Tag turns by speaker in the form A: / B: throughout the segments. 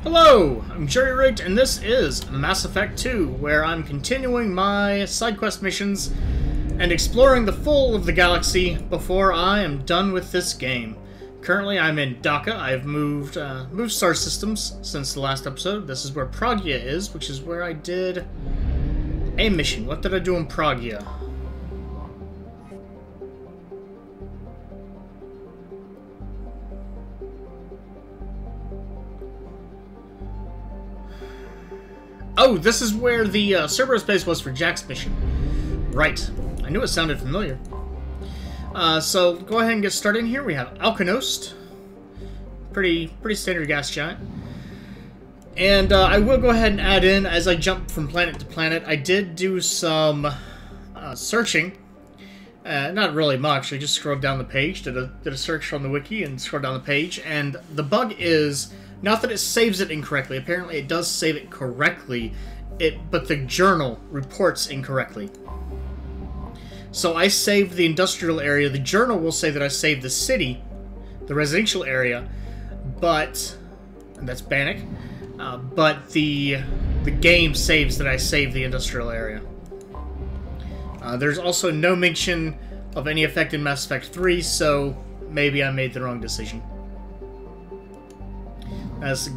A: Hello, I'm Jerry Rigged, and this is Mass Effect 2, where I'm continuing my side quest missions and exploring the full of the galaxy before I am done with this game. Currently, I'm in Dhaka. I've moved star systems since the last episode. This is where Pragya is, which is where I did a mission. What did I do in Pragya? Oh, this is where the Cerberus base was for Jack's mission. Right. I knew it sounded familiar. So, go ahead and get started in here. We have Alkanost. Pretty standard gas giant. And I will go ahead and add in, as I jump from planet to planet, I did do some searching. Not really much. I just scrolled down the page, did a search from the wiki, and scrolled down the page. And the bug is... not that it saves it incorrectly. Apparently it does save it correctly, but the journal reports incorrectly. So I saved the industrial area. The journal will say that I saved the city, the residential area, but... and that's Bannock. But the game saves that I saved the industrial area. There's also no mention of any effect in Mass Effect 3, so maybe I made the wrong decision. As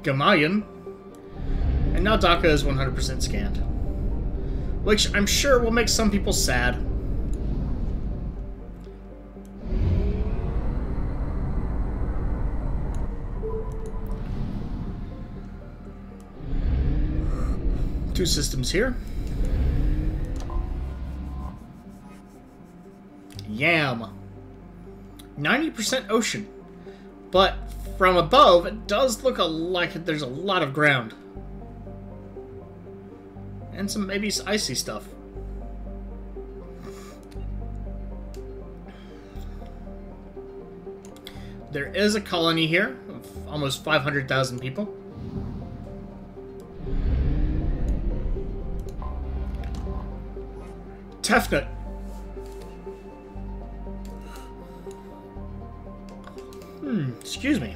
A: Gamayan, and now Dhaka is 100% scanned, which I'm sure will make some people sad. Two systems here. Yam. 90% ocean, but from above, it does look like there's a lot of ground. And some maybe icy stuff. There is a colony here of almost 500,000 people. Tefnut. Excuse me.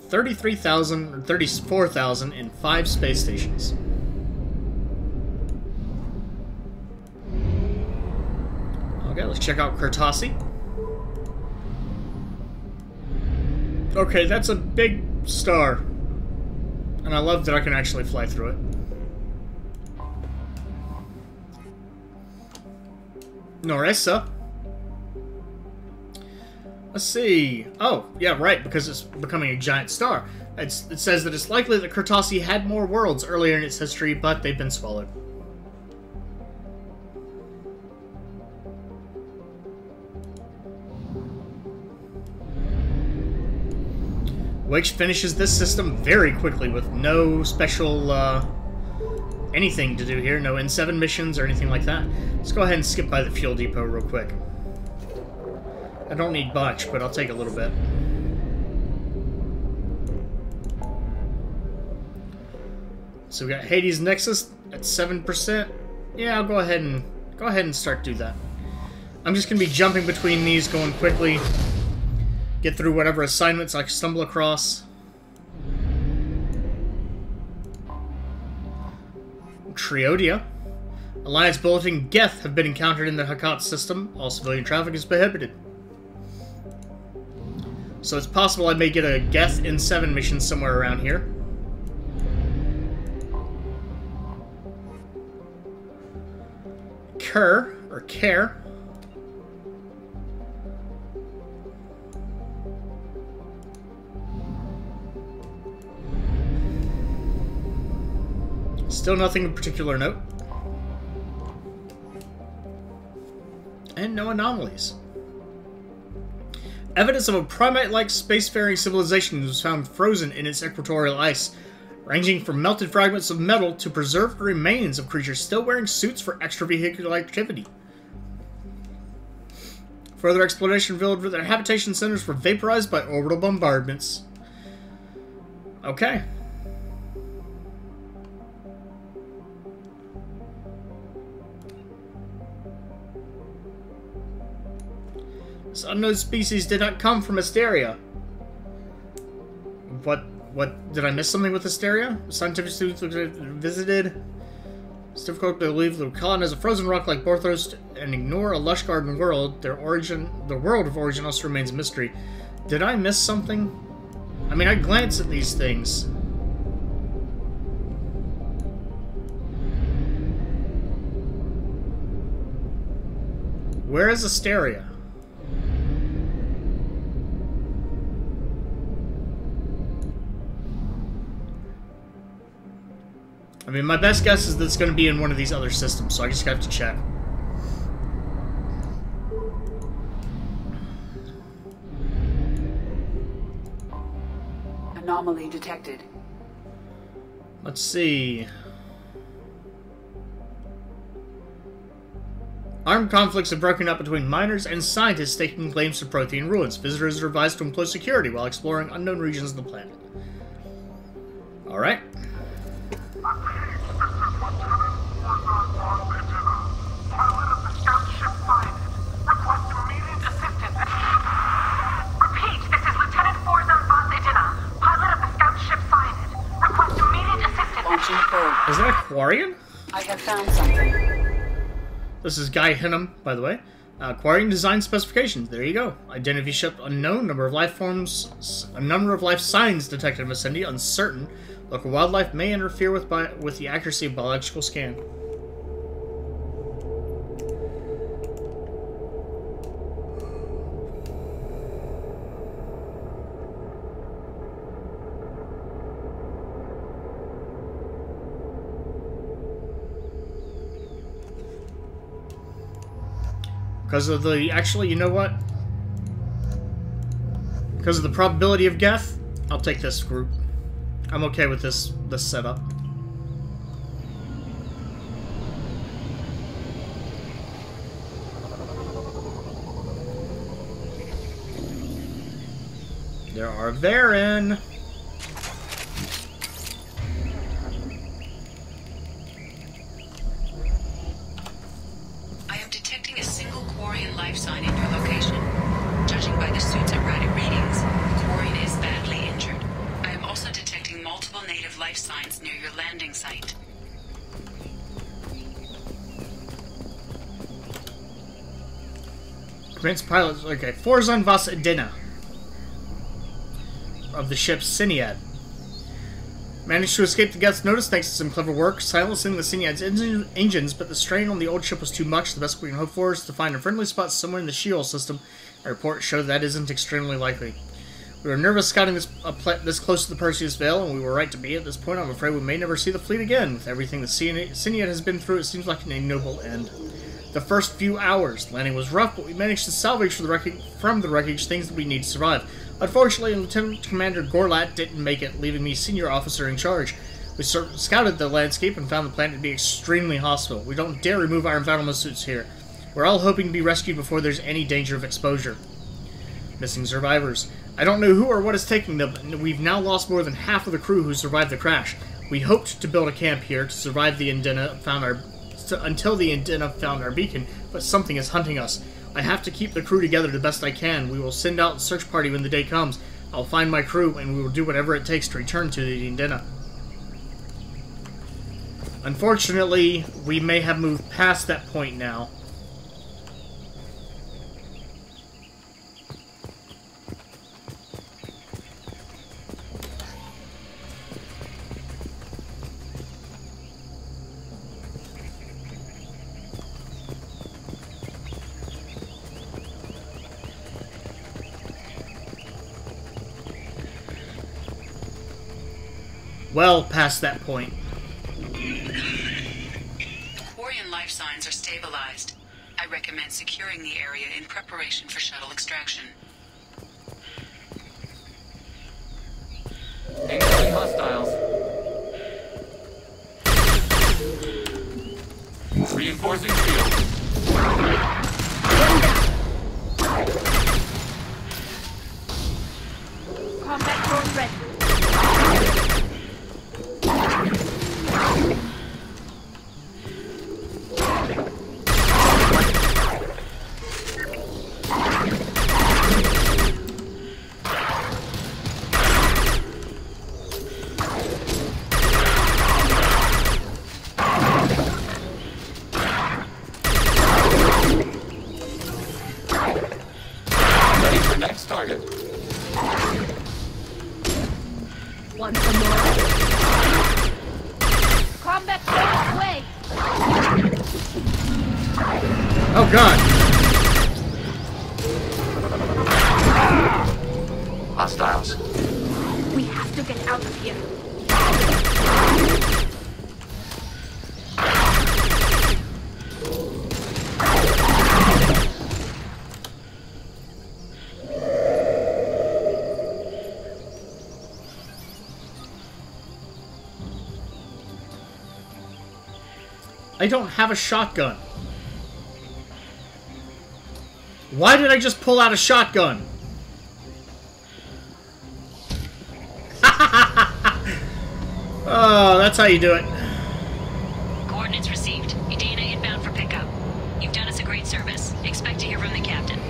A: 33,000 or 34,000 in 5 space stations. Okay, let's check out Kurtasi. Okay, that's a big star. And I love that I can actually fly through it. Noressa. Let's see. Oh, yeah, right, because it's becoming a giant star. It says that it's likely that Kurtasi had more worlds earlier in its history, but they've been swallowed. Which finishes this system very quickly with no special anything to do here. No N7 missions or anything like that. Let's go ahead and skip by the fuel depot real quick. I don't need much, but I'll take a little bit. So we got Hades Nexus at 7%. Yeah, I'll go ahead and start do that. I'm just gonna be jumping between these, going quickly. Get through whatever assignments I stumble across. Triodia. Alliance Bulletin Geth have been encountered in the Hakat system. All civilian traffic is prohibited. So it's possible I may get a Geth N7 mission somewhere around here. Care. Still nothing of particular note. And no anomalies. Evidence of a primate-like spacefaring civilization was found frozen in its equatorial ice, ranging from melted fragments of metal to preserved remains of creatures still wearing suits for extravehicular activity. Further exploration revealed that their habitation centers were vaporized by orbital bombardments. Okay. This unknown species did not come from Asteria. What did I miss something with Hysteria? Scientific students visited. It's difficult to believe the Kalan is a frozen rock like Borthos and ignore a lush garden world. The world of origin also remains a mystery. Did I miss something? I mean, I glance at these things. Where is Hysteria? I mean, my best guess is that it's going to be in one of these other systems, so I just have to check.
B: Anomaly detected.
A: Let's see. Armed conflicts have broken up between miners and scientists taking claims to Prothean ruins. Visitors are advised to employ security while exploring unknown regions of the planet. Alright. Is that a Quarian?
B: I have found something.
A: This is Guy Hinham, by the way. Quarian design specifications. There you go. Identity ship unknown. Number of life forms. A number of life signs detected in vicinity uncertain. Local wildlife may interfere with the accuracy of biological scan. Because of the... Actually, you know what? Because of the probability of death, I'll take this group. I'm okay with this setup. There are Varen.
C: I am detecting a single Quarian life sign in your location. Judging by the suit's erratic readings, the Quarian is badly injured. I am also detecting multiple native life signs near your landing site.
A: Prince pilot, okay. Forzan Vas Edina of the ship Siniad. Managed to escape the Geth's notice thanks to some clever work, silencing the Siniad's engines, but the strain on the old ship was too much. The best we can hope for is to find a friendly spot somewhere in the Sheol system. Our reports show that isn't extremely likely. We were nervous scouting this close to the Perseus Veil, and we were right to be. At this point, I'm afraid we may never see the fleet again. With everything the Siniad has been through, it seems like an ignoble end. The first few hours, landing was rough, but we managed to salvage from the wreckage things that we need to survive. Unfortunately, Lieutenant Commander Gorlat didn't make it, leaving me senior officer in charge. We scouted the landscape and found the planet to be extremely hostile. We don't dare remove our environmental suits here. We're all hoping to be rescued before there's any danger of exposure. Missing survivors. I don't know who or what is taking them, but we've now lost more than half of the crew who survived the crash. We hoped to build a camp here to survive the Indena until the Indena found our beacon, but something is hunting us. I have to keep the crew together the best I can. We will send out a search party when the day comes. I'll find my crew, and we will do whatever it takes to return to the Indena. Unfortunately, we may have moved past that point now. Well past that point.
C: Quarian life signs are stabilized. I recommend securing the area in preparation for shuttle extraction.
D: Incoming hostiles. Reinforcing shield.
B: Combat drone ready. Want some more? Combat zone away!
A: Oh god!
D: Hostiles.
B: We have to get out of here.
A: I don't have a shotgun. Why did I just pull out a shotgun? Oh, that's how you do it.
C: Coordinates received. Edina inbound for pickup. You've done us a great service. Expect to hear from the captain.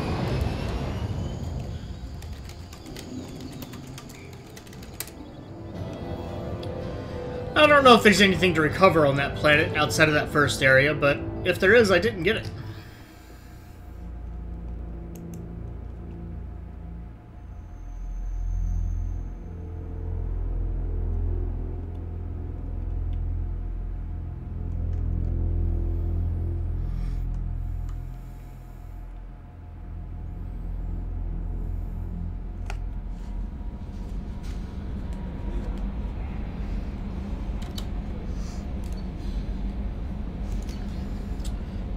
A: I don't know if there's anything to recover on that planet outside of that first area, but if there is, I didn't get it.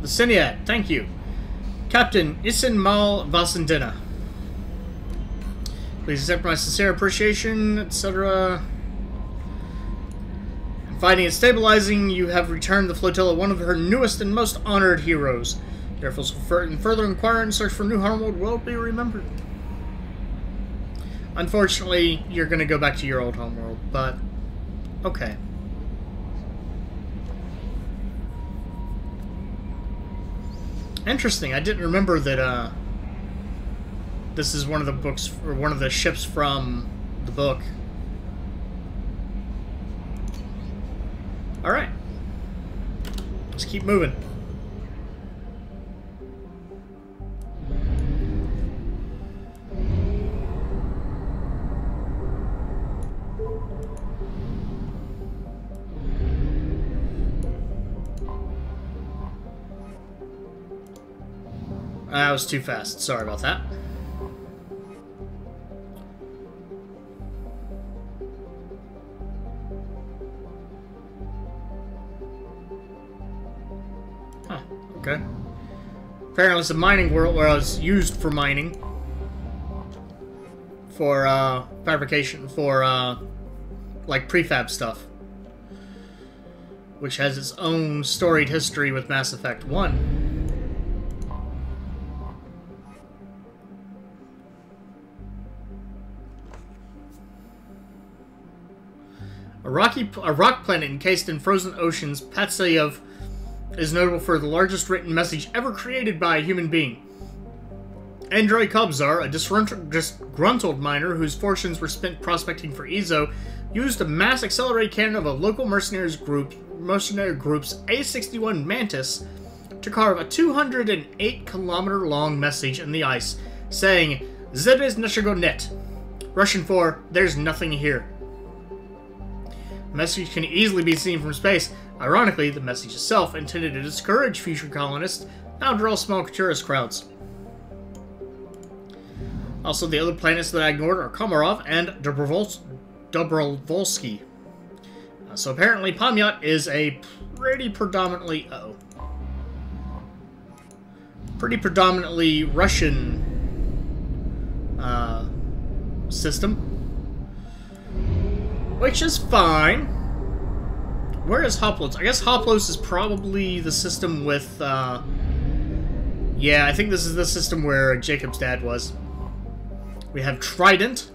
A: The Siniad, thank you. Captain Isin Mal Vasendina. Please accept my sincere appreciation, etc. Finding and stabilizing, you have returned the flotilla one of her newest and most honored heroes. Therefore, further inquire and search for new homeworld will be remembered. Unfortunately, you're going to go back to your old homeworld, but okay. Interesting. I didn't remember that this is one of the books or one of the ships from the book. All right. Let's keep moving. That was too fast. Sorry about that. Huh, okay. Apparently it's a mining world where I was used for mining. For, fabrication, for, like, prefab stuff. Which has its own storied history with Mass Effect 1. A rock planet encased in frozen oceans, Patsayev is notable for the largest written message ever created by a human being. Andrei Kobzar, a disgruntled miner whose fortunes were spent prospecting for Ezo, used a mass accelerated cannon of a local mercenary group's A-61 Mantis to carve a 208-kilometer-long message in the ice, saying, "Zebes Neshigo Net," Russian for, "There's nothing here." The message can easily be seen from space. Ironically, the message itself, intended to discourage future colonists, now draws small tourist crowds. Also, the other planets that I ignored are Komarov and Dobrovolsky. So apparently Pamyat is a pretty predominantly Russian system. Which is fine. Where is Hoplos? I guess Hoplos is probably the system with, yeah, I think this is the system where Jacob's dad was. We have Trident.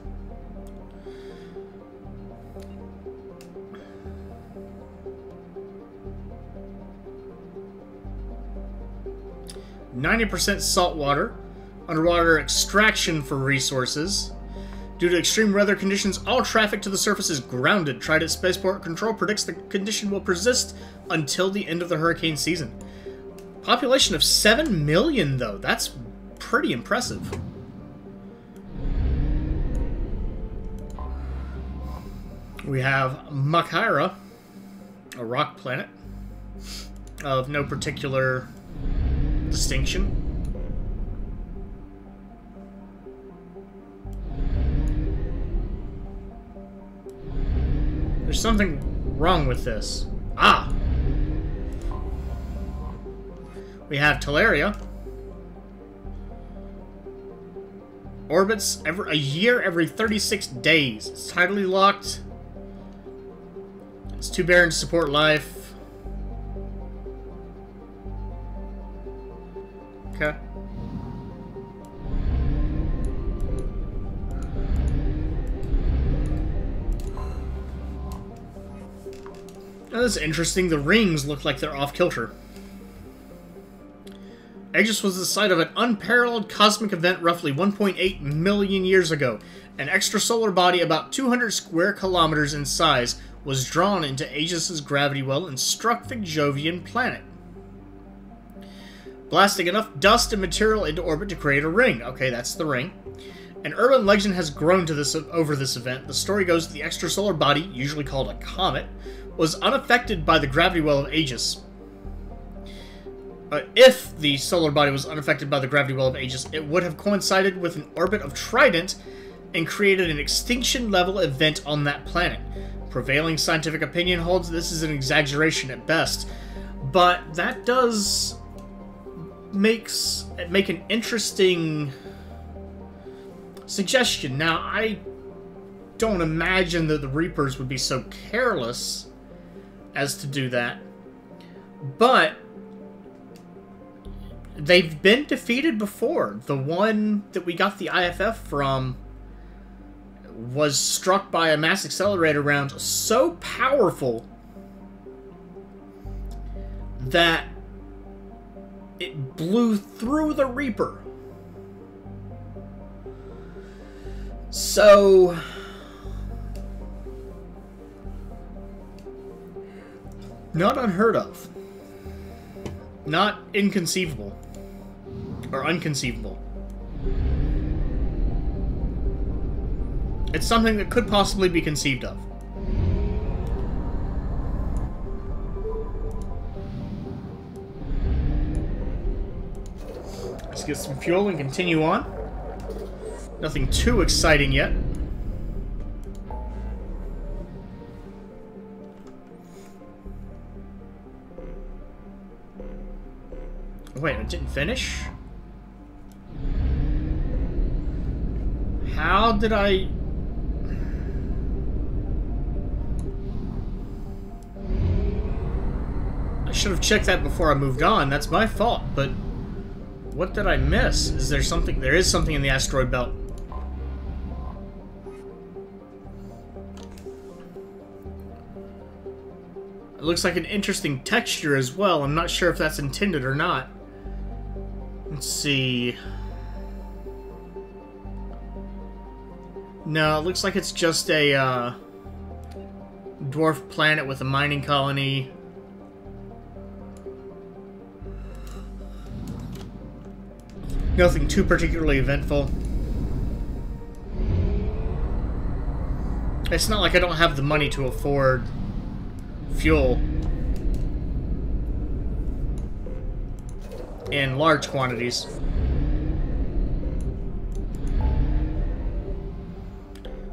A: %90 saltwater. Underwater extraction for resources. Due to extreme weather conditions, all traffic to the surface is grounded. Trident Spaceport Control predicts the condition will persist until the end of the hurricane season. Population of 7 million, though. That's pretty impressive. We have Makira, a rock planet of no particular distinction. There's something wrong with this. Ah! We have Teleria. Orbits a year every 36 days. It's tidally locked. It's too barren to support life. Okay. Now, this is interesting. The rings look like they're off kilter. Aegis was the site of an unparalleled cosmic event roughly 1.8 million years ago. An extrasolar body about 200 square kilometers in size was drawn into Aegis's gravity well and struck the Jovian planet, blasting enough dust and material into orbit to create a ring. Okay, that's the ring. An urban legend has grown to this over this event. The story goes that the extrasolar body, usually called a comet, was unaffected by the gravity well of Aegis. If the solar body was unaffected by the gravity well of Aegis, it would have coincided with an orbit of Trident and created an extinction-level event on that planet. Prevailing scientific opinion holds this is an exaggeration at best, but that does make an interesting suggestion. Now, I don't imagine that the Reapers would be so careless as to do that, but they've been defeated before. The one that we got the IFF from was struck by a mass accelerator round so powerful that it blew through the Reaper. So not unheard of. Not inconceivable. Or unconceivable. It's something that could possibly be conceived of. Let's get some fuel and continue on. Nothing too exciting yet. Wait, it didn't finish? How did I... I should have checked that before I moved on. That's my fault, but... what did I miss? Is there something... there is something in the asteroid belt. It looks like an interesting texture as well. I'm not sure if that's intended or not. Let's see... no, it looks like it's just a dwarf planet with a mining colony. Nothing too particularly eventful. It's not like I don't have the money to afford fuel in large quantities.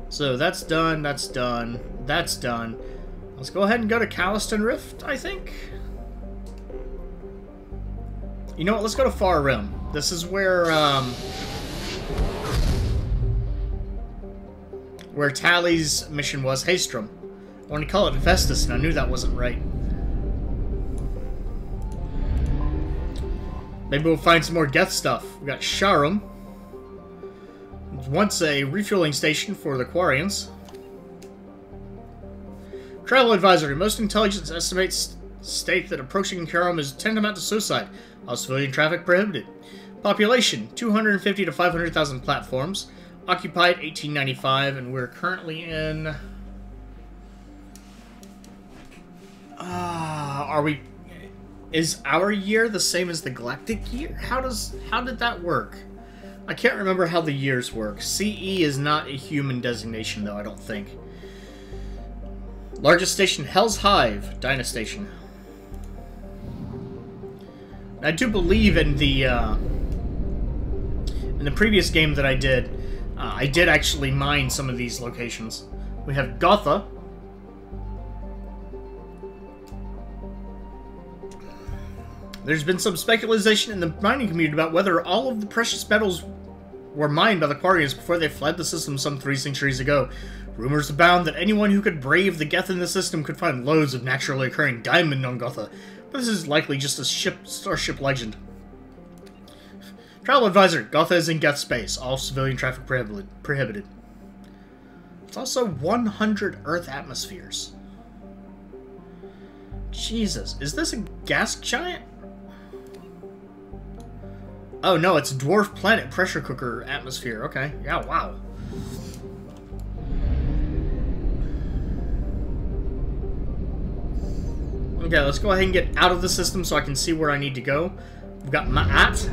A: So that's done, that's done, that's done. Let's go ahead and go to Calliston Rift, I think. You know what, let's go to Far Rim. This is where Tally's mission was. Haystrom. I want to call it Festus, and I knew that wasn't right. Maybe we'll find some more Geth stuff. We got Sharum. Once a refueling station for the Quarians. Travel advisory. Most intelligence estimates state that approaching Karum is tantamount to suicide. All civilian traffic prohibited. Population 250 to 500,000 platforms. Occupied 1895, and we're currently in. Are we? Is our year the same as the galactic year? How did that work? I can't remember how the years work. CE is not a human designation, though, I don't think. Largest station, Hell's Hive, Dyna Station. I do believe in the previous game that I did actually mine some of these locations. We have Gotha. There's been some speculation in the mining community about whether all of the precious metals were mined by the Quarians before they fled the system some 3 centuries ago. Rumors abound that anyone who could brave the Geth in the system could find loads of naturally occurring diamond on Gotha, but this is likely just a starship legend. Travel advisor, Gotha is in Geth space. All civilian traffic prohibited. It's also 100 Earth atmospheres. Jesus, is this a gas giant? Oh no, it's dwarf planet pressure cooker atmosphere. Okay, yeah, wow. Okay, let's go ahead and get out of the system so I can see where I need to go. We've got Ma'at.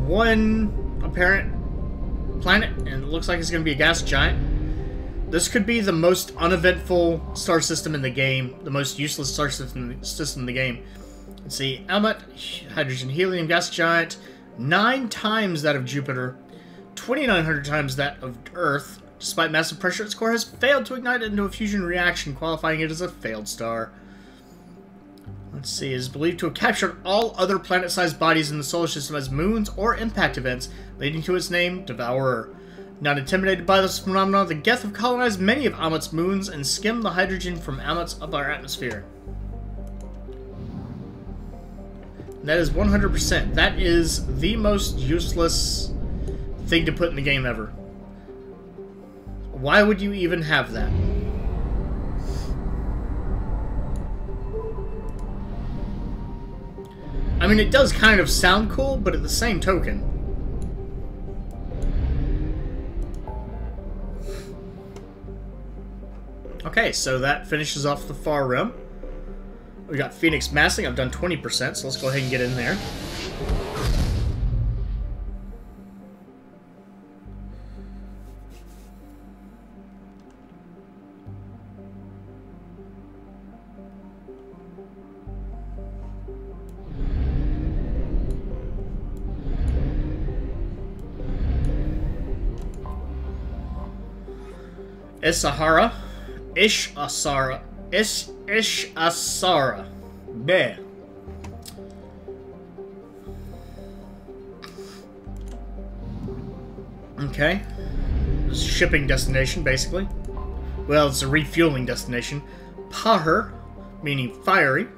A: One apparent planet, and it looks like it's going to be a gas giant. This could be the most uneventful star system in the game, the most useless star system in the game. Let's see, Amat, hydrogen helium gas giant, 9 times that of Jupiter, 2,900 times that of Earth. Despite massive pressure, its core has failed to ignite into a fusion reaction, qualifying it as a failed star. Let's see, it is believed to have captured all other planet-sized bodies in the solar system as moons or impact events, leading to its name, Devourer. Not intimidated by this phenomenon, the Geth have colonized many of Amat's moons and skimmed the hydrogen from Amat's upper atmosphere. And that is 100%. That is the most useless thing to put in the game ever. Why would you even have that? I mean, it does kind of sound cool, but at the same token... Okay, so that finishes off the far rim. We got Phoenix massing. I've done 20%, so let's go ahead and get in there. Ishasara. Ishasara. There. Okay. It's a shipping destination, basically. Well, it's a refueling destination. Pahar, meaning fiery.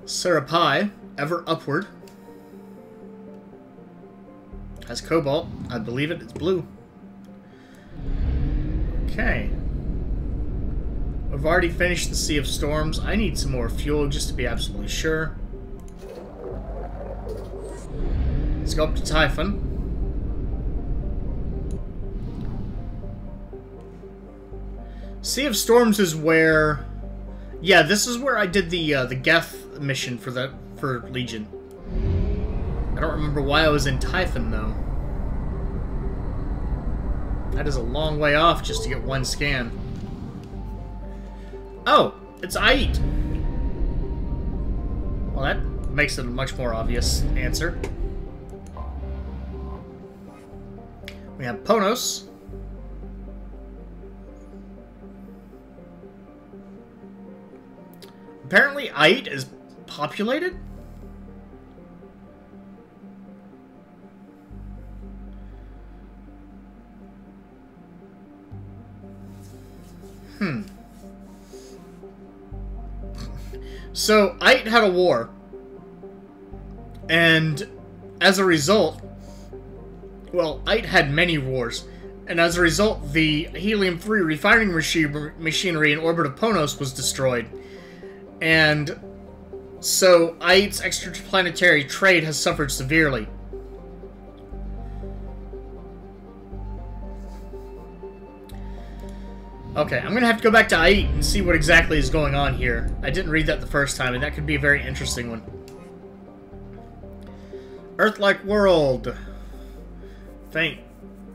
A: Serapai, ever upward. Has cobalt. I believe it's blue. Okay. I've already finished the Sea of Storms. I need some more fuel just to be absolutely sure. Let's go up to Typhon. Sea of Storms is where... Yeah, this is where I did the Geth mission for Legion. I don't remember why I was in Typhon, though. That is a long way off just to get one scan. Oh, it's Ait. Well, that makes it a much more obvious answer. We have Ponos. Apparently, Ait is populated? So, Ait had a war. And as a result... Well, Ait had many wars. And as a result, the helium-3 refining machinery in orbit of Ponos was destroyed. And so Ait's extraplanetary trade has suffered severely. Okay, I'm gonna have to go back to Ait and see what exactly is going on here. I didn't read that the first time, and that could be a very interesting one. Earth-like world. Faint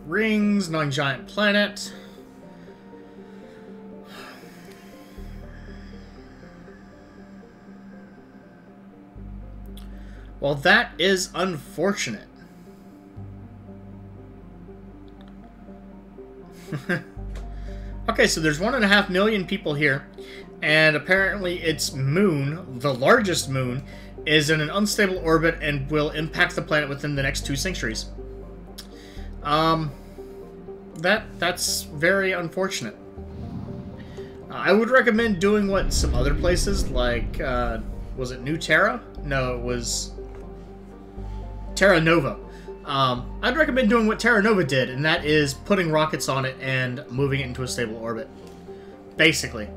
A: rings, non-giant planet. Well, that is unfortunate. Okay, so there's 1.5 million people here, and apparently its moon, the largest moon, is in an unstable orbit and will impact the planet within the next 2 centuries. That's very unfortunate. I would recommend doing what some other places, like, was it New Terra? No, it was Terra Nova. I'd recommend doing what Terra Nova did, and that is putting rockets on it and moving it into a stable orbit. Basically.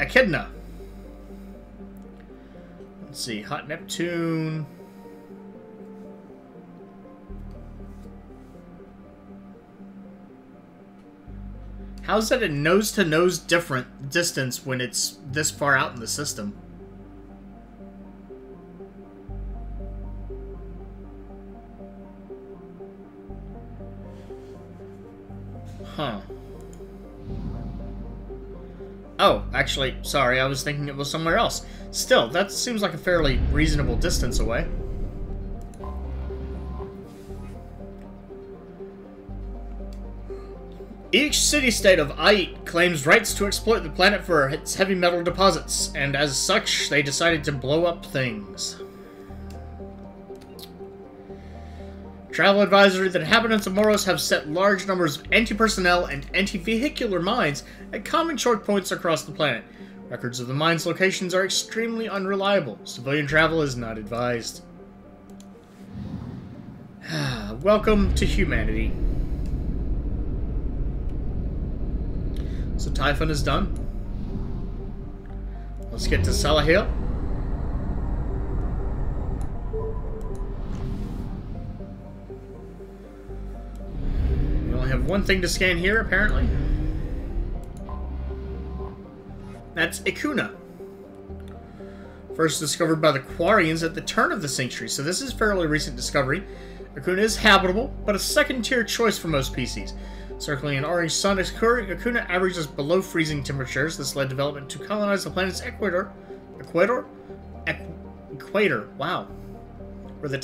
A: Echidna. Let's see, Hot Neptune. How's that a nose-to-nose different distance when it's this far out in the system? Huh. Oh, actually, sorry, I was thinking it was somewhere else. Still, that seems like a fairly reasonable distance away. Each city-state of Ait claims rights to exploit the planet for its heavy metal deposits, and as such, they decided to blow up things. Travel advisory: the inhabitants of Moros have set large numbers of anti-personnel and anti-vehicular mines at common choke points across the planet. Records of the mines' locations are extremely unreliable. Civilian travel is not advised. Welcome to humanity. So Typhon is done. Let's get to Salahil. We only have one thing to scan here, apparently. That's Ikuna. First discovered by the Quarians at the turn of the century, so this is a fairly recent discovery. Ikuna is habitable, but a second-tier choice for most PCs. Circling an orange sun, Ikuna averages below freezing temperatures. This led development to colonize the planet's equator, wow, where the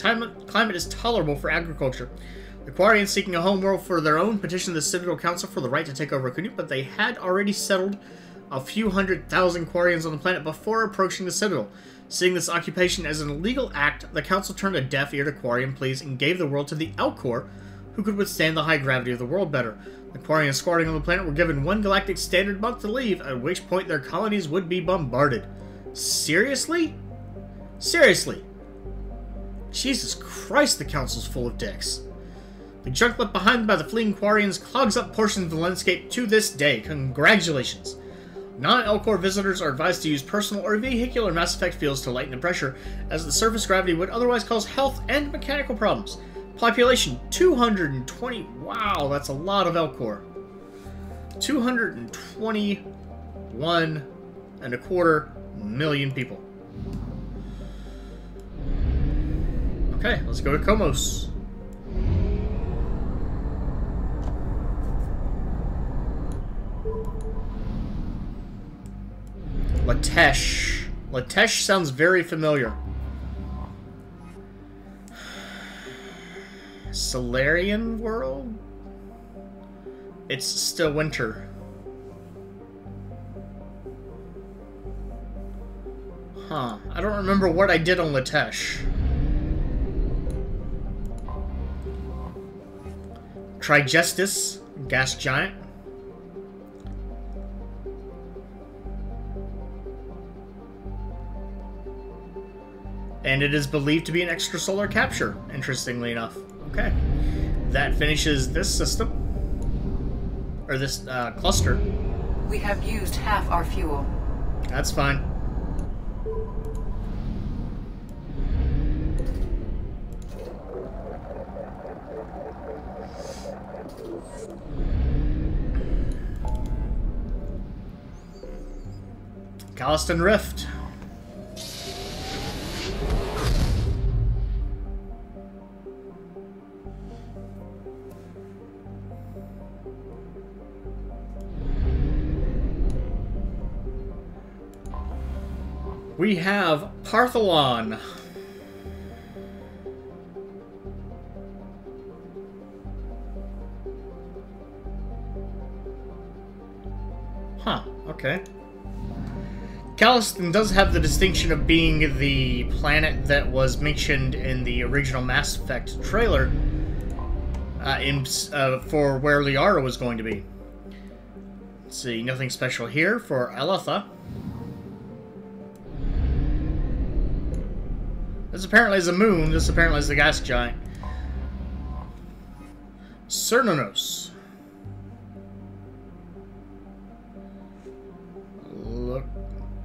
A: climate is tolerable for agriculture. The Quarians, seeking a home world for their own, petitioned the Citadel Council for the right to take over Ikuna, but they had already settled a few 100,000 Quarians on the planet before approaching the Citadel. Seeing this occupation as an illegal act, the Council turned a deaf ear to Quarian pleas and gave the world to the Alcor, who could withstand the high gravity of the world better. The Quarians squatting on the planet were given 1 galactic standard month to leave, at which point their colonies would be bombarded. Seriously? Seriously? Jesus Christ, the Council's full of dicks. The junk left behind by the fleeing Quarians clogs up portions of the landscape to this day. Congratulations. Non-Elcor visitors are advised to use personal or vehicular Mass Effect fields to lighten the pressure, as the surface gravity would otherwise cause health and mechanical problems. Population 220. Wow, that's a lot of Elcor. 221.25 million people. Okay, let's go to Komos. Latesh. Latesh sounds very familiar. Solarian world? It's still winter. Huh. I don't remember what I did on Latesh. Trigestis, gas giant. And it is believed to be an extrasolar capture, interestingly enough. Okay. That finishes this system. Or this cluster.
C: We have used half our fuel.
A: That's fine. Calliston Rift. We have Partholon. Huh, okay. Calliston does have the distinction of being the planet that was mentioned in the original Mass Effect trailer for where Liara was going to be. Let's see, nothing special here for Aletha. This apparently is a moon. This apparently is the gas giant. Cernonos. Look.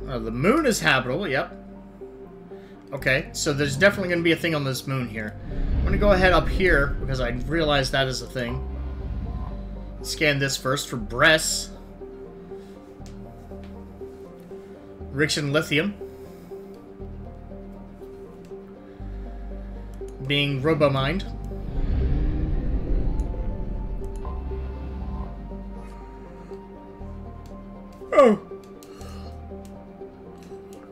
A: The moon is habitable, yep. Okay, so there's definitely going to be a thing on this moon here. I'm going to go ahead up here, because I realized that is a thing. Scan this first for Bress. Rich in lithium. Being robomined. Oh!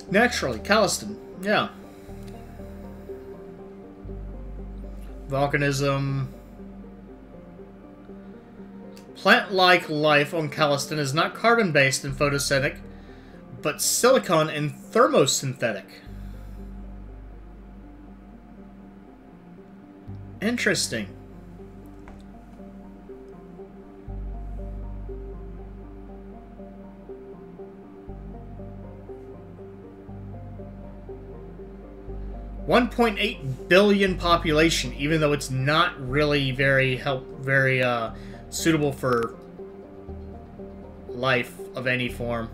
A: Naturally, Calliston. Yeah. Volcanism. Plant-like life on Calliston is not carbon-based and photosynthetic, but silicon and thermosynthetic. Interesting. $1.8 billion population, even though it's not really very suitable for life of any form.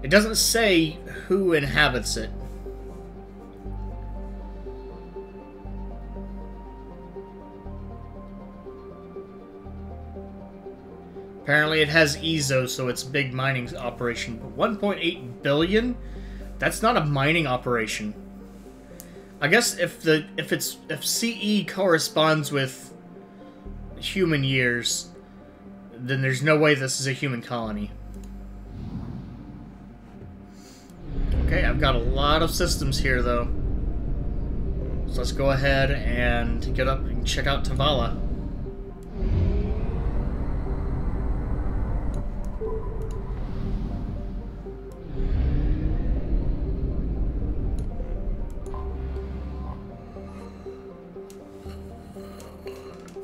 A: It doesn't say who inhabits it. Apparently it has EZO, so it's a big mining operation. But 1.8 billion? That's not a mining operation. I guess if CE corresponds with human years, then there's no way this is a human colony. Okay, I've got a lot of systems here though. So let's go ahead and get up and check out Tavala.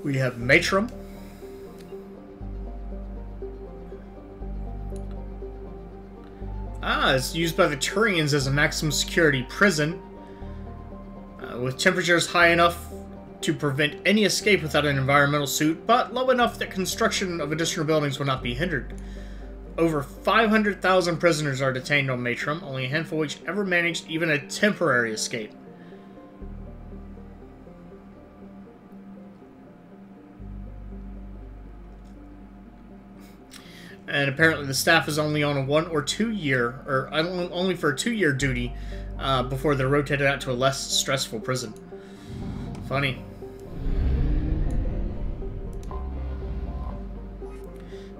A: We have Matrum. It's used by the Turians as a maximum security prison, with temperatures high enough to prevent any escape without an environmental suit, but low enough that construction of additional buildings will not be hindered. Over 500,000 prisoners are detained on Matrum, only a handful which ever managed even a temporary escape. And apparently the staff is only on a 1 or 2 year, or only for a 2-year duty, before they're rotated out to a less stressful prison. Funny.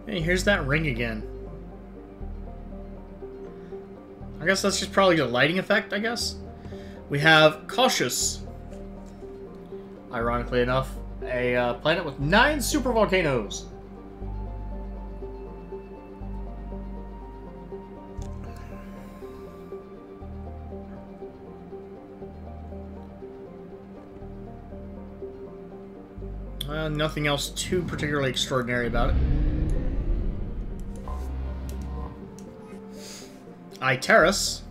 A: Hey, here's that ring again. I guess that's just probably a lighting effect, I guess. We have Cautious. Ironically enough, a planet with 9 supervolcanoes. Nothing else too particularly extraordinary about it. Iteris.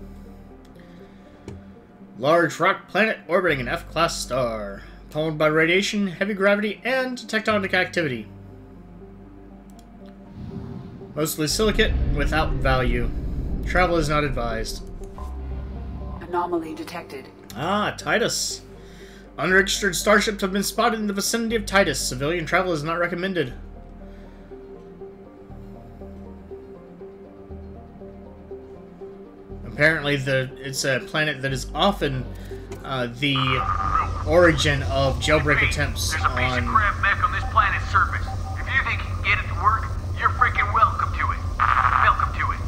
A: Large rock planet orbiting an F-class star. Pummeled by radiation, heavy gravity, and tectonic activity. Mostly silicate, without value. Travel is not advised.
C: Anomaly detected.
A: Ah, Titus. Unregistered starships have been spotted in the vicinity of Titus. Civilian travel is not recommended. Apparently, it's a planet that is often the origin of jailbreak attempts
E: There's a piece of
A: on...
E: crap mech on this planet's surface. If you think you can get it to work, you're freaking welcome to it. Welcome to it.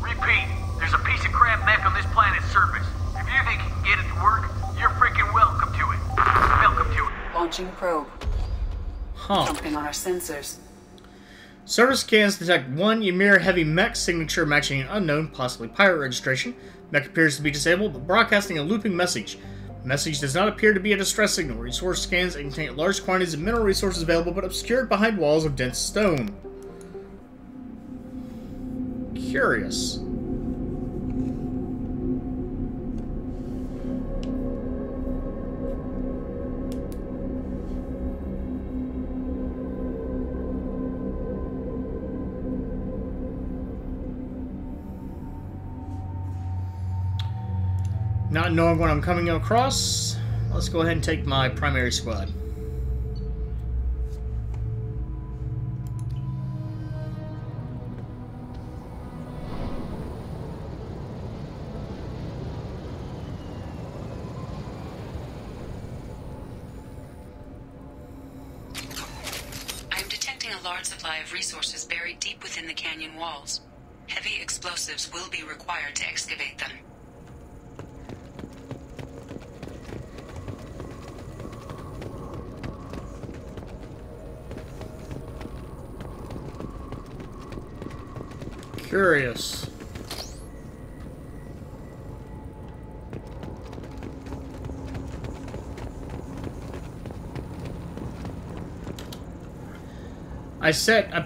E: Repeat, there's a piece of crap mech on this planet's surface. If you think you can get it to work, you're freaking welcome to it. Welcome to it.
C: Launching probe.
A: Huh.
C: Jumping on our sensors.
A: Service scans detect one Ymir heavy mech signature matching an unknown, possibly pirate registration. Mech appears to be disabled, but broadcasting a looping message. The message does not appear to be a distress signal. Resource scans contain large quantities of mineral resources available, but obscured behind walls of dense stone. Curious. Not knowing what I'm coming across, let's go ahead and take my primary squad.
C: I am detecting a large supply of resources buried deep within the canyon walls. Heavy explosives will be required to excavate them.
A: Curious. I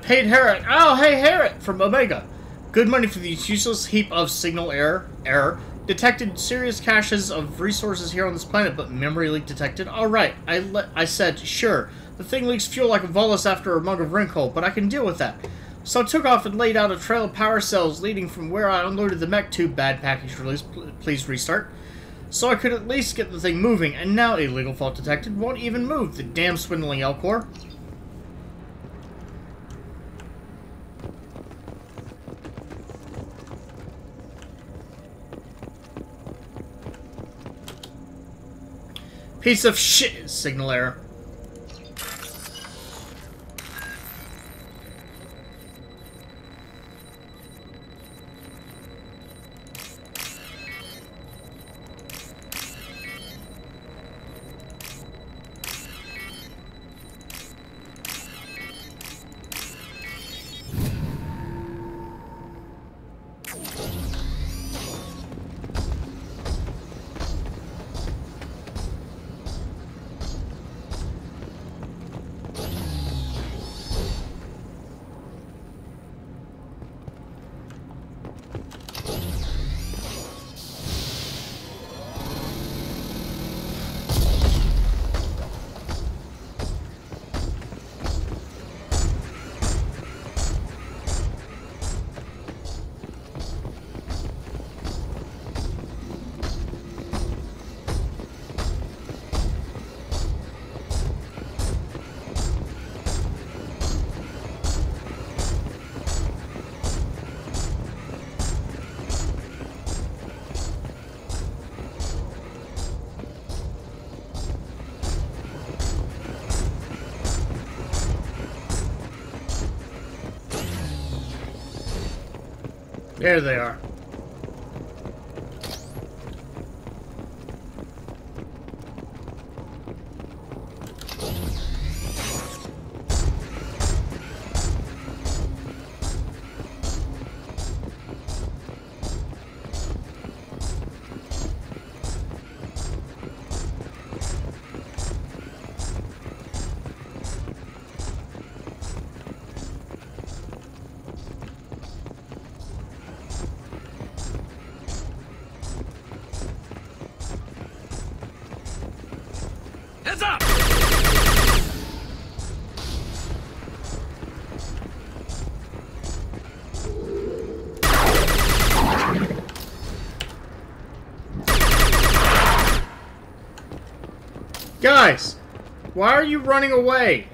A: paid Harriet. Oh, hey, Harriet from Omega. Good money for this useless heap of signal error. Detected serious caches of resources here on this planet, but memory leak detected. Alright, I said, sure. The thing leaks fuel like a Volus after a mug of Rinkhole, but I can deal with that. So I took off and laid out a trail of power cells leading from where I unloaded the mech to bad package release, please restart. So I could at least get the thing moving, and now illegal fault detected won't even move, the damn swindling Elcor. Piece of shit, signal error. There they are. Guys! Why are you running away?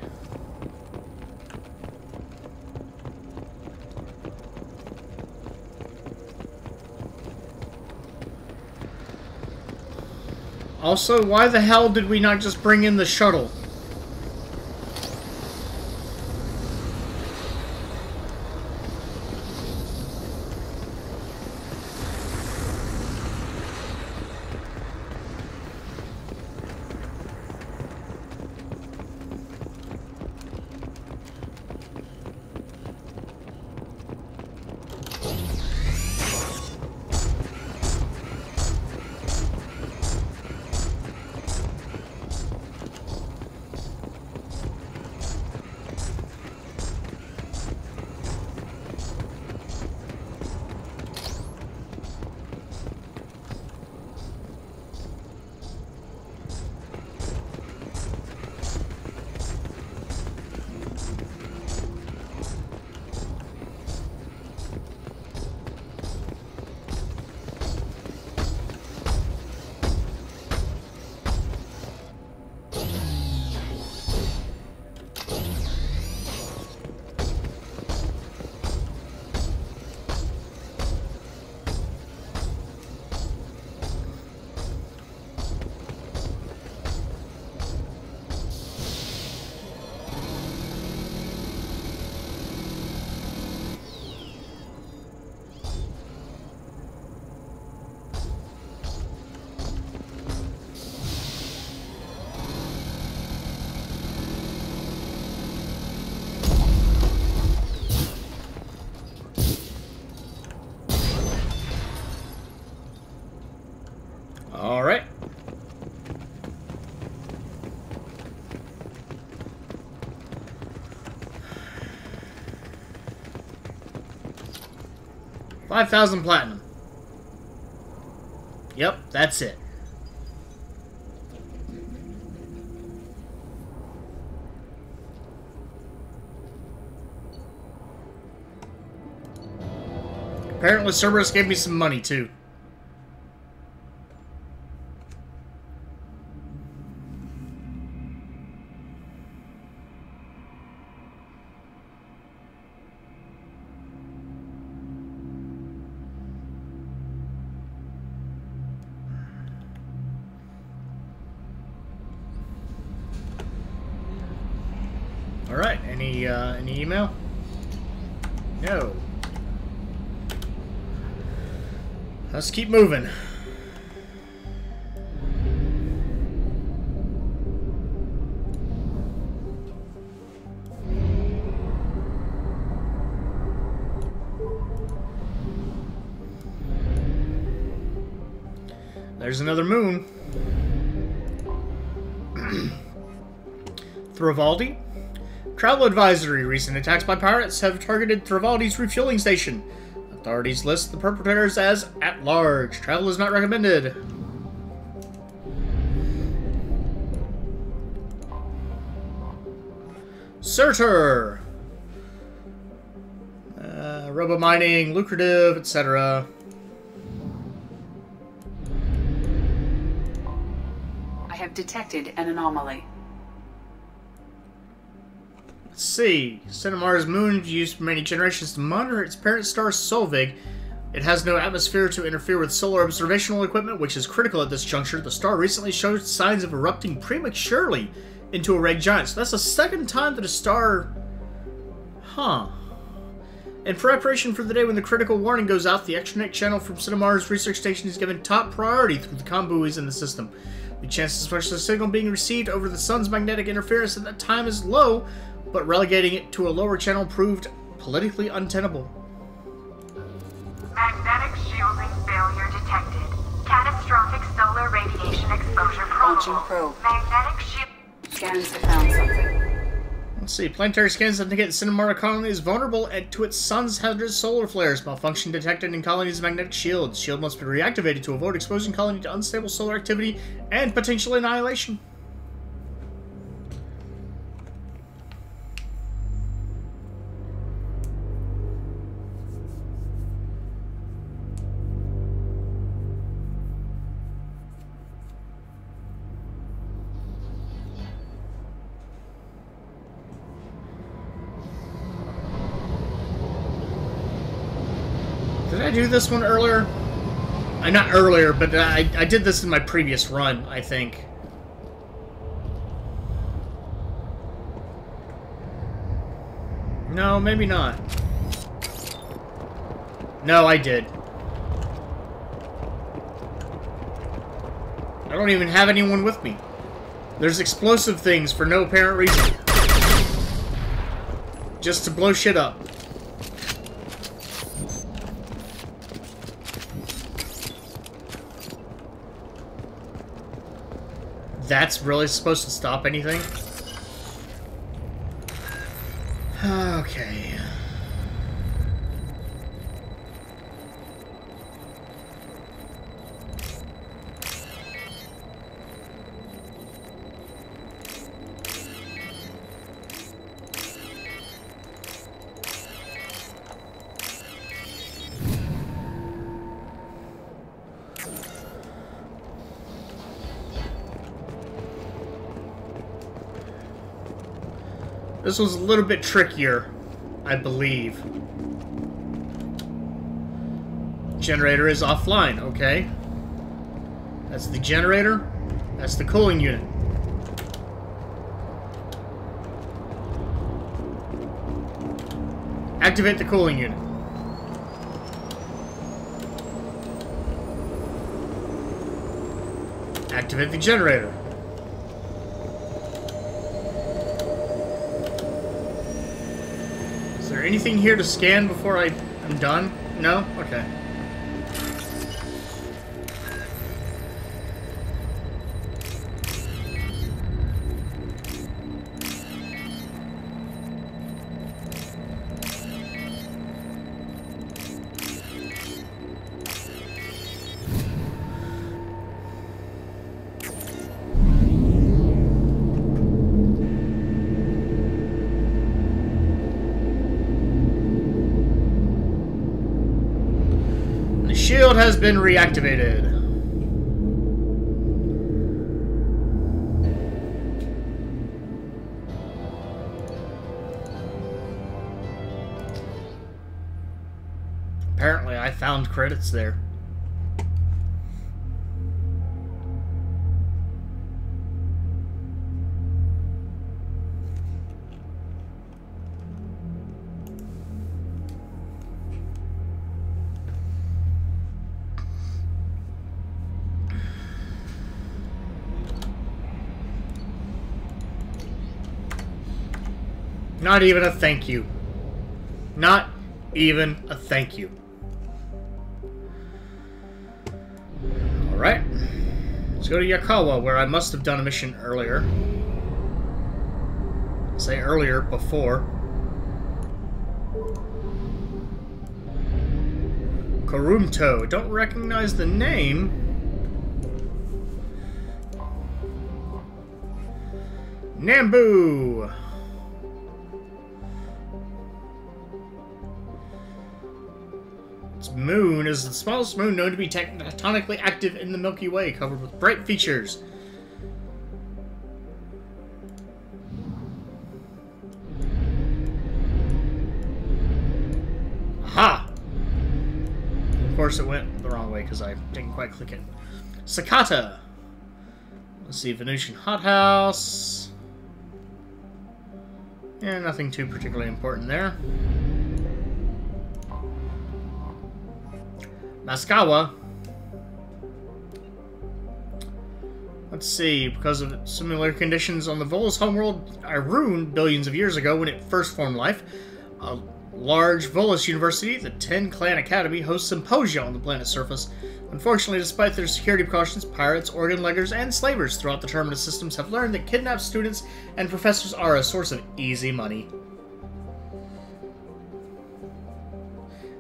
A: Also, why the hell did we not just bring in the shuttle? Alright. $5,000 platinum. Yep, that's it. Apparently Cerberus gave me some money too. Alright, any email? No. Let's keep moving. There's another moon. Thrivaldi? Travel advisory. Recent attacks by pirates have targeted Thrivaldi's refueling station. Authorities list the perpetrators as at large. Travel is not recommended. Surtur! Robo-mining, lucrative, etc.
C: I have detected an anomaly.
A: Let's see. Centaur's moon used for many generations to monitor its parent star Solvig. It has no atmosphere to interfere with solar observational equipment, which is critical at this juncture. The star recently showed signs of erupting prematurely into a red giant. So that's the second time that a star... Huh. In preparation for the day when the critical warning goes out, the extranet channel from Centaur's research station is given top priority through the comm buoys in the system. The chance of such a signal being received over the sun's magnetic interference at that time is low, but relegating it to a lower channel proved politically untenable.
F: Magnetic shielding failure detected. Catastrophic solar radiation exposure
C: Launching
F: probable.
C: probe.
F: Magnetic shield...
C: Scans have found something.
A: Let's see. Planetary scans indicate the Centaur colony is vulnerable to its sun's hazardous solar flares. Malfunction detected in colony's magnetic shield. Shield must be reactivated to avoid exposing colony to unstable solar activity and potential annihilation. I do this one earlier? Not earlier, but I did this in my previous run, I think. No, maybe not. No, I did. I don't even have anyone with me. There's explosive things for no apparent reason. Just to blow shit up. That's really supposed to stop anything? Okay. This was a little bit trickier, I believe. Generator is offline, okay. That's the generator. That's the cooling unit. Activate the cooling unit. Activate the generator. Is there anything here to scan before I'm done? No? Okay. Shield has been reactivated. Apparently, I found credits there. Not even a thank you. Not even a thank you. Alright. Let's go to Yakawa, where I must have done a mission earlier. Say earlier, before. Kurumto. Don't recognize the name. Nambu! Its moon is the smallest moon known to be tectonically active in the Milky Way, covered with bright features. Aha! Of course it went the wrong way because I didn't quite click it. Sakata! Let's see, Venusian hothouse. Yeah, nothing too particularly important there. Maskawa. Let's see, because of similar conditions on the Volus homeworld Irune billions of years ago when it first formed life, a large Volus university, the 10 Clan Academy, hosts symposia on the planet's surface. Unfortunately, despite their security precautions, pirates, organ leggers, and slavers throughout the Terminus systems have learned that kidnapped students and professors are a source of easy money.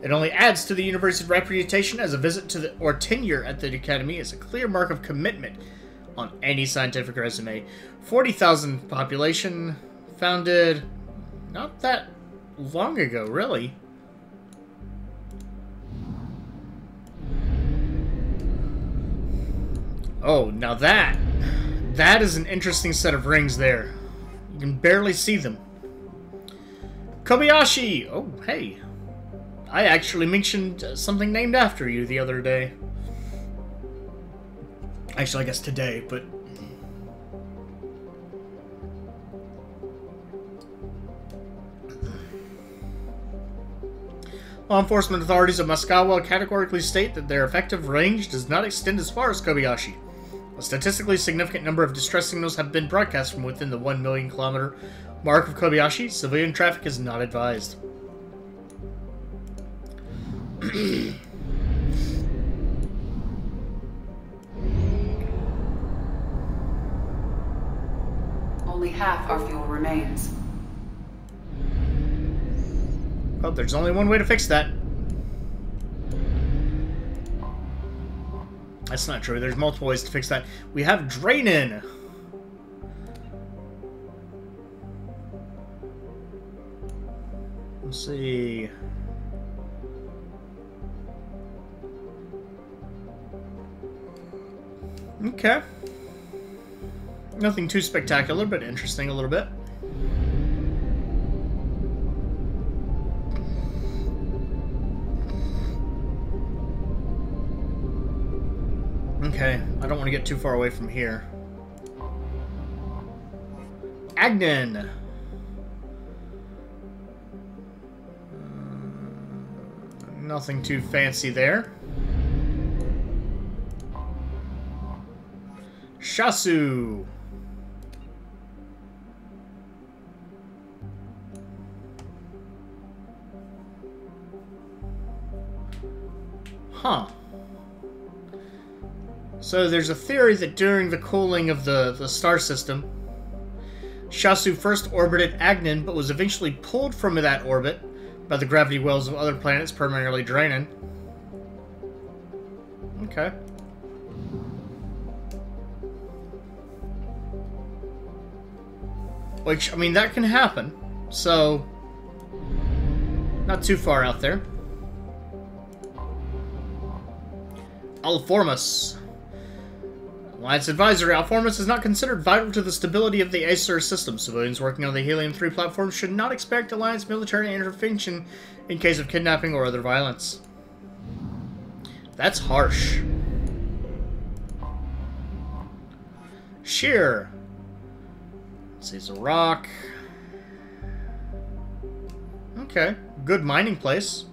A: It only adds to the university's reputation as a visit to the, or tenure at the academy is a clear mark of commitment on any scientific resume. 40,000 population, founded not that long ago, really. Oh, now that is an interesting set of rings there. You can barely see them. Kobayashi! Oh, hey. I actually mentioned something named after you the other day. Actually, I guess today, but... Law enforcement authorities of Moscow categorically state that their effective range does not extend as far as Kobayashi. A statistically significant number of distress signals have been broadcast from within the 1 million kilometer mark of Kobayashi. Civilian traffic is not advised.
C: Only half our fuel remains.
A: Oh, there's only one way to fix that. That's not true. There's multiple ways to fix that. We have draining. Let's see. Okay. Nothing too spectacular, but interesting a little bit. Okay, I don't want to get too far away from here. Agnin! Nothing too fancy there. Shasu! Huh. So there's a theory that during the cooling of the star system, Shasu first orbited Agnin, but was eventually pulled from that orbit by the gravity wells of other planets, permanently draining. Okay. Which, I mean, that can happen. So, not too far out there. Alformus. Alliance Advisory. Alformus is not considered vital to the stability of the Acer system. Civilians working on the Helium-3 platform should not expect Alliance military intervention in case of kidnapping or other violence. That's harsh. Sheer. Let's see, it's a rock. Okay, good mining place.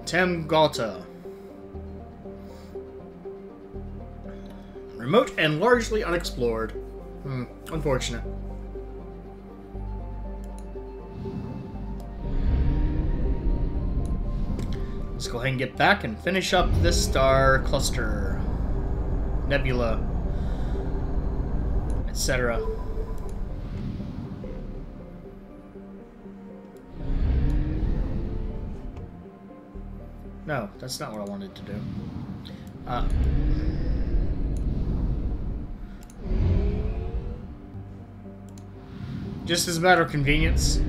A: Temgata. Remote and largely unexplored. Unfortunate. Let's go ahead and get back and finish up this star cluster. Nebula. Etc. No, that's not what I wanted to do. Just as a matter of convenience.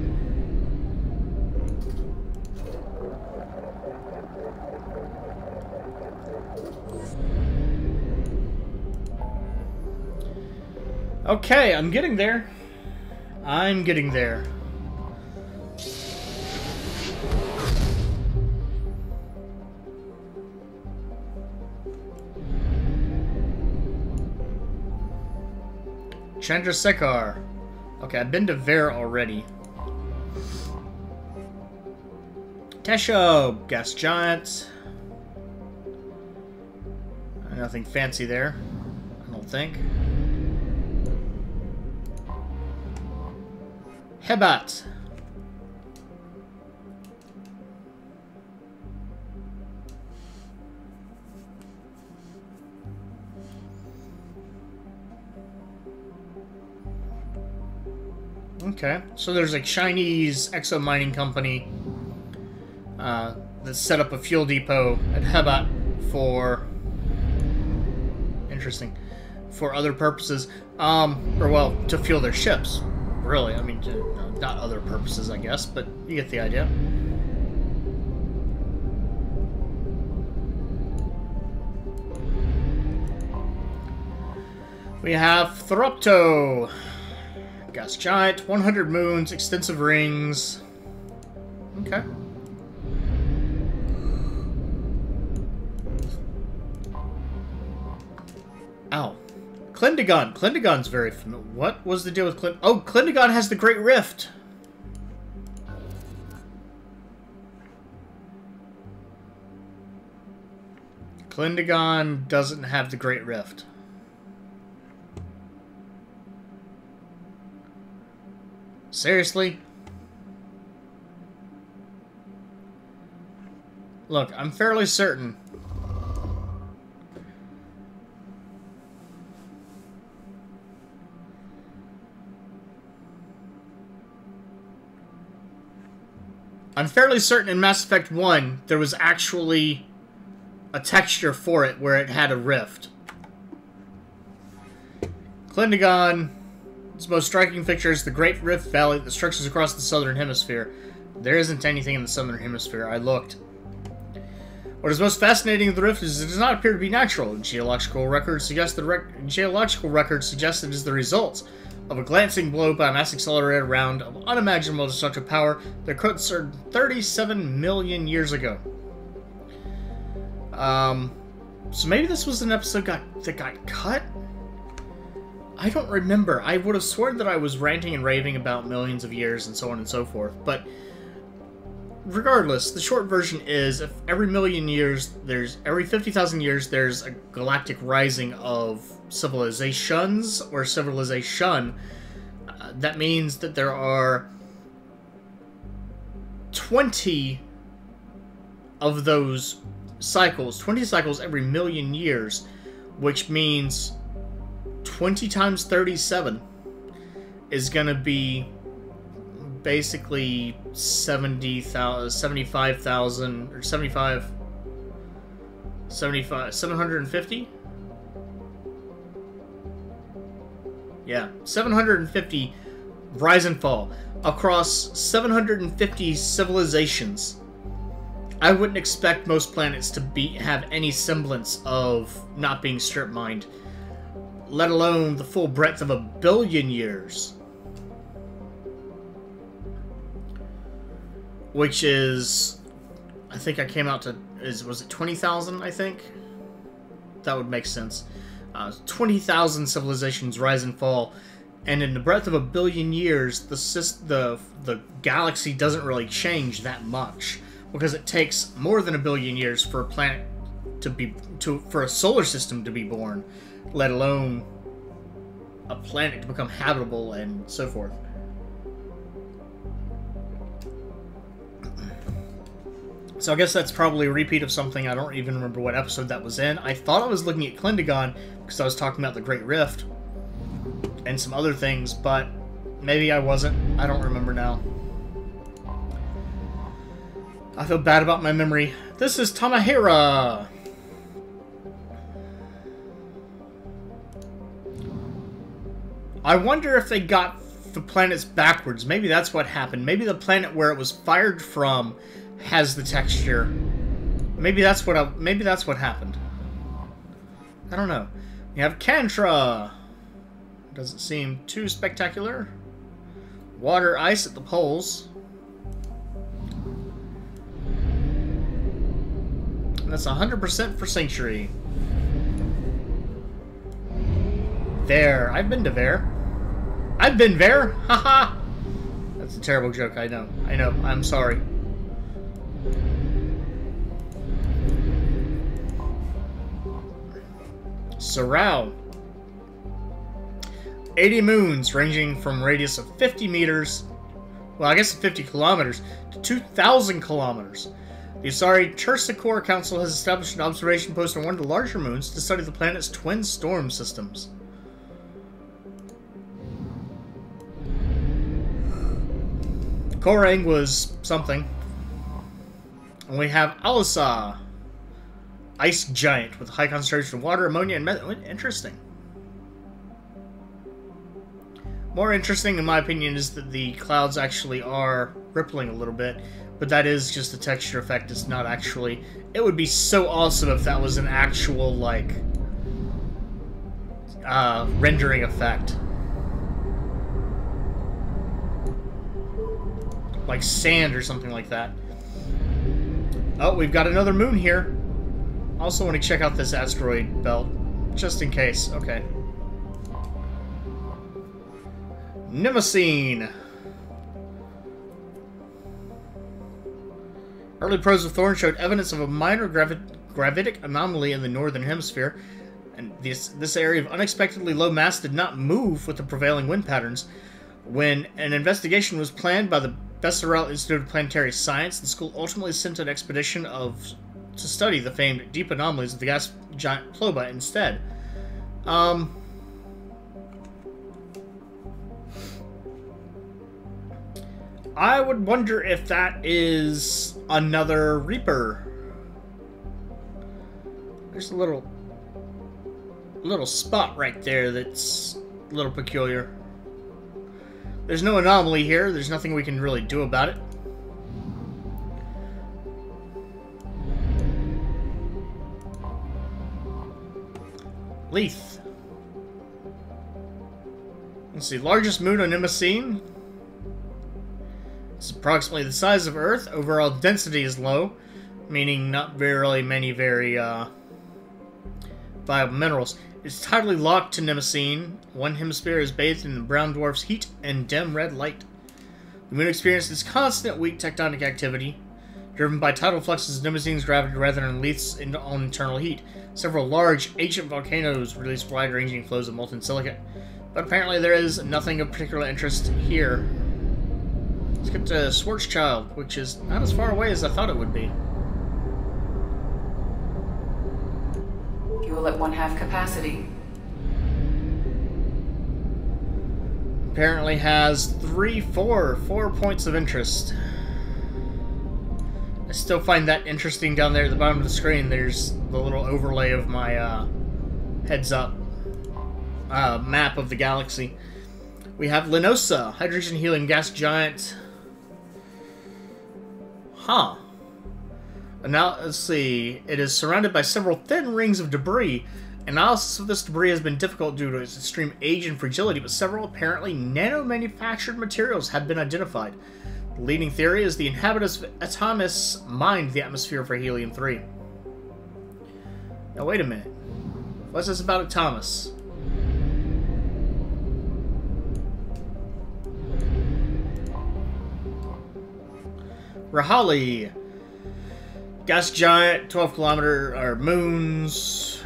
A: Okay, I'm getting there. I'm getting there. Chandrasekhar. Okay, I've been to Ver already. Tesho, gas giant. Nothing fancy there, I don't think. Hebat. Okay, so there's a Chinese exo mining company that set up a fuel depot at Hebat for interesting for other purposes, or well, to fuel their ships. Really, I mean, not other purposes, I guess, but you get the idea. We have Thropto. Gas giant, 100 moons, extensive rings. Okay. Ow. Clindagon. Clindagon's very familiar. What was the deal with Clind... Oh, Clindagon has the Great Rift. Clindagon doesn't have the Great Rift. Seriously? Look, I'm fairly certain. I'm fairly certain in Mass Effect 1 there was actually a texture for it where it had a rift. Clindagon, its most striking feature is the Great Rift Valley that stretches across the southern hemisphere. There isn't anything in the southern hemisphere. I looked. What is most fascinating of the rift is it does not appear to be natural. Geological records suggest it is the result of a glancing blow by a mass accelerated round of unimaginable destructive power that occurred 37 million years ago. So maybe this was an episode that got cut? I don't remember. I would have sworn that I was ranting and raving about millions of years and so on and so forth, but regardless, the short version is if every million years, every 50,000 years, there's a galactic rising of civilizations or civilization. That means that there are 20 of those cycles, 20 cycles every million years, which means 20 times 37 is going to be basically 75,000 or 750? Yeah, 750 rise and fall across 750 civilizations. I wouldn't expect most planets to have any semblance of not being strip mined, let alone the full breadth of a billion years. Which is, I think I came out to, was it 20,000, I think? That would make sense. 20,000 civilizations rise and fall, and in the breadth of a billion years, the galaxy doesn't really change that much, because it takes more than a billion years for a planet for a solar system to be born, let alone a planet to become habitable and so forth. So I guess that's probably a repeat of something. I don't even remember what episode that was in. I thought I was looking at Clindagon because I was talking about the Great Rift and some other things, but maybe I wasn't. I don't remember now. I feel bad about my memory. This is Tamahera. I wonder if they got the planets backwards. Maybe that's what happened. Maybe the planet where it was fired from has the texture. Maybe that's what happened. I don't know. You have Kantra. Doesn't seem too spectacular. Water, ice at the poles. And that's 100% for Sanctuary. There. I've been to Ver. I've been Ver. Haha. That's a terrible joke. I know. I know. I'm sorry. Sorrow. 80 moons ranging from radius of 50 meters, well, I guess 50 kilometers, to 2,000 kilometers. The Asari Chersikor Council has established an observation post on one of the larger moons to study the planet's twin storm systems. Korang was something. And we have Alisa, ice giant with a high concentration of water, ammonia, and methane. Interesting. More interesting, in my opinion, is that the clouds actually are rippling a little bit, but that is just a texture effect. It's not actually... It would be so awesome if that was an actual, like... rendering effect. Like sand or something like that. Oh, we've got another moon here. Also want to check out this asteroid belt, just in case. Okay. Mnemosyne. Early probes of Thorn showed evidence of a minor gravitic anomaly in the northern hemisphere, and this area of unexpectedly low mass did not move with the prevailing wind patterns. When an investigation was planned by the Besserell Institute of Planetary Science, the school ultimately sent an expedition to study the famed deep anomalies of the gas giant Ploba instead. I would wonder if that is another Reaper. There's a little spot right there that's a little peculiar. There's no anomaly here. There's nothing we can really do about it. Leith. Let's see. Largest moon on Mnemosyne. It's approximately the size of Earth. Overall density is low, meaning not very many viable minerals. It's tidally locked to Mnemosyne. One hemisphere is bathed in the brown dwarf's heat and dim red light. The moon experiences constant weak tectonic activity, driven by tidal fluxes of Mnemosyne's gravity rather than Leith's own internal heat. Several large, ancient volcanoes release wide-ranging flows of molten silicate, but apparently there is nothing of particular interest here. Let's get to Schwarzschild, which is not as far away as I thought it would be.
C: Fuel at 1/2 capacity.
A: Apparently has four points of interest. I still find that interesting down there at the bottom of the screen. There's the little overlay of my heads-up map of the galaxy. We have Linosa, hydrogen-helium gas giant. Huh. And now, let's see. It is surrounded by several thin rings of debris. Analysis of this debris has been difficult due to its extreme age and fragility, but several apparently nano-manufactured materials have been identified. The leading theory is the inhabitants of Atomis mined the atmosphere for helium-3. Now, wait a minute. What's this about Atomis? Rahali. Gas giant, 12-kilometer, our moons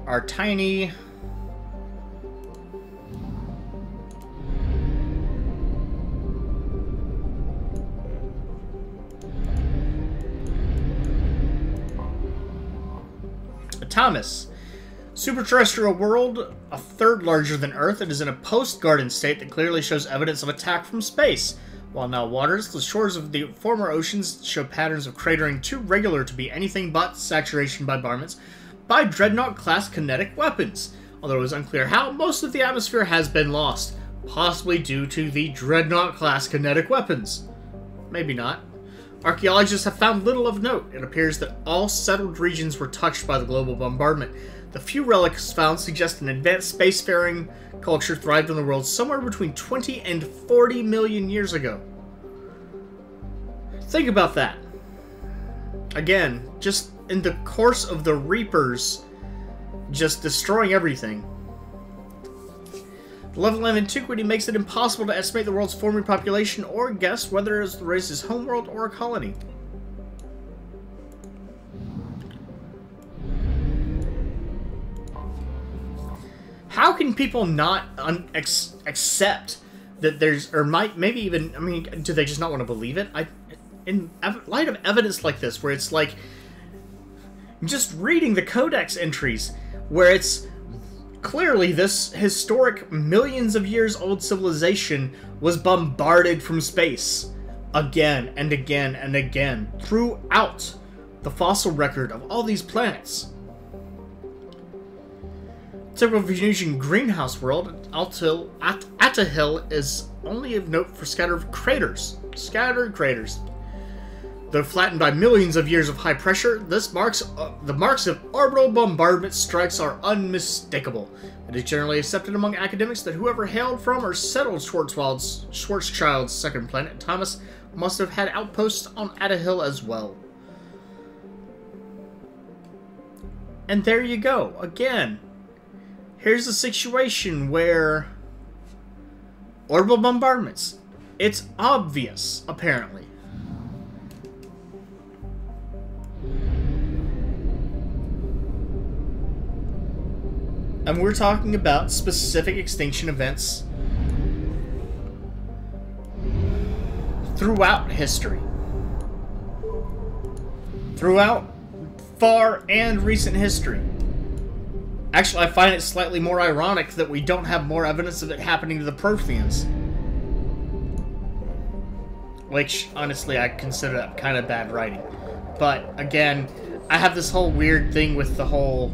A: are tiny. Atomis. Superterrestrial world, a third larger than Earth. It is in a post-garden state that clearly shows evidence of attack from space. While now waters, the shores of the former oceans show patterns of cratering too regular to be anything but saturation bombardments by Dreadnought-class kinetic weapons. Although it is unclear how, most of the atmosphere has been lost, possibly due to the Dreadnought-class kinetic weapons. Maybe not. Archaeologists have found little of note. It appears that all settled regions were touched by the global bombardment. The few relics found suggest an advanced spacefaring culture thrived on the world somewhere between 20 and 40 million years ago. Think about that. Again, just in the course of the Reapers just destroying everything. The level of antiquity makes it impossible to estimate the world's forming population or guess whether it is the race's homeworld or a colony. How can people not accept that there's, or maybe even, I mean, do they just not want to believe it? In light of evidence like this, where it's like, just reading the codex entries, where it's clearly this historic, millions of years old civilization was bombarded from space again and again and again throughout the fossil record of all these planets. Typical Venusian greenhouse world, Atahil is only of note for scattered craters. Though flattened by millions of years of high pressure, the marks of orbital bombardment strikes are unmistakable. It is generally accepted among academics that whoever hailed from or settled Schwarzschild's second planet, Thomas, must have had outposts on Ada Hill as well. And there you go. Again, here's a situation where orbital bombardments. It's obvious, apparently. And we're talking about specific extinction events throughout history. Throughout far and recent history. Actually, I find it slightly more ironic that we don't have more evidence of it happening to the Protheans. Which, honestly, I consider that kind of bad writing. But, again, I have this whole weird thing with the whole...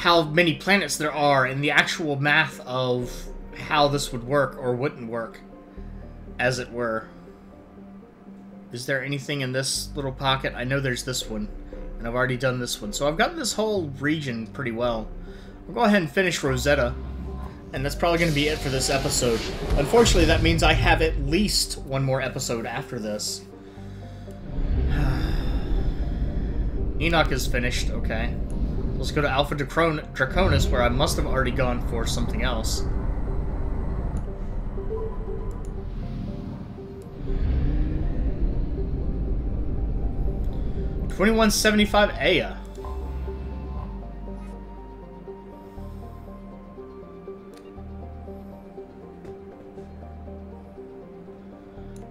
A: how many planets there are and the actual math of how this would work or wouldn't work, as it were. Is there anything in this little pocket? I know there's this one, and I've already done this one. So I've gotten this whole region pretty well. I'll go ahead and finish Rosetta, and that's probably going to be it for this episode. Unfortunately, that means I have at least one more episode after this. Enoch is finished, okay. Let's go to Alpha Draconis, where I must have already gone for something else. $2175 Aya.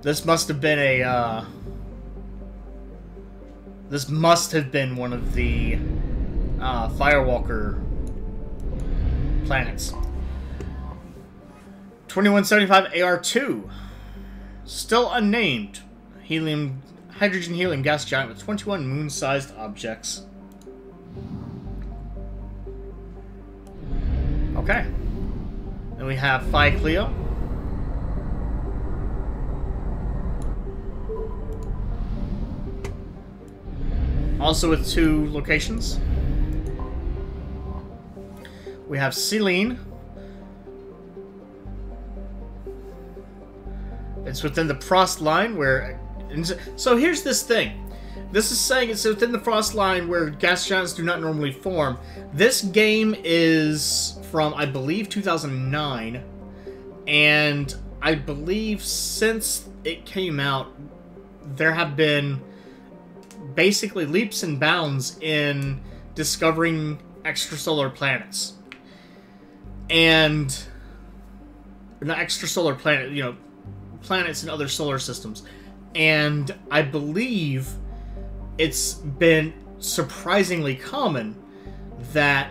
A: This must have been a, this must have been one of the Firewalker planets. 2175 AR2. Still unnamed. Hydrogen-helium gas giant with 21 moon-sized objects. Okay. Then we have Phi Cleo. Also with 2 locations. We have Selene. It's within the frost line where... So here's this thing. This is saying it's within the frost line where gas giants do not normally form. This game is from, I believe, 2009. And I believe since it came out, there have been basically leaps and bounds in discovering extrasolar planets. And not extrasolar planet, you know, planets in other solar systems. And I believe it's been surprisingly common that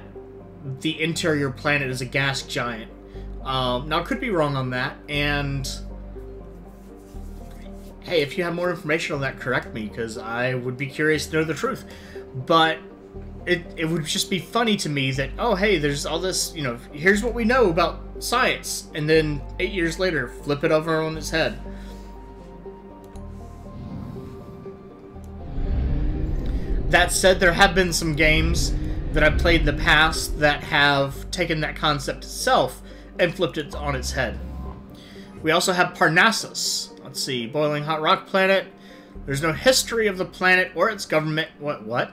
A: the interior planet is a gas giant. Now, I could be wrong on that, and hey, if you have more information on that, correct me, because I would be curious to know the truth. But it would just be funny to me that, oh, hey, there's all this, you know, here's what we know about science, and then 8 years later, flip it over on its head. That said, there have been some games that I've played in the past that have taken that concept itself and flipped it on its head. We also have Parnassus. Let's see, boiling hot rock planet. There's no history of the planet or its government. What?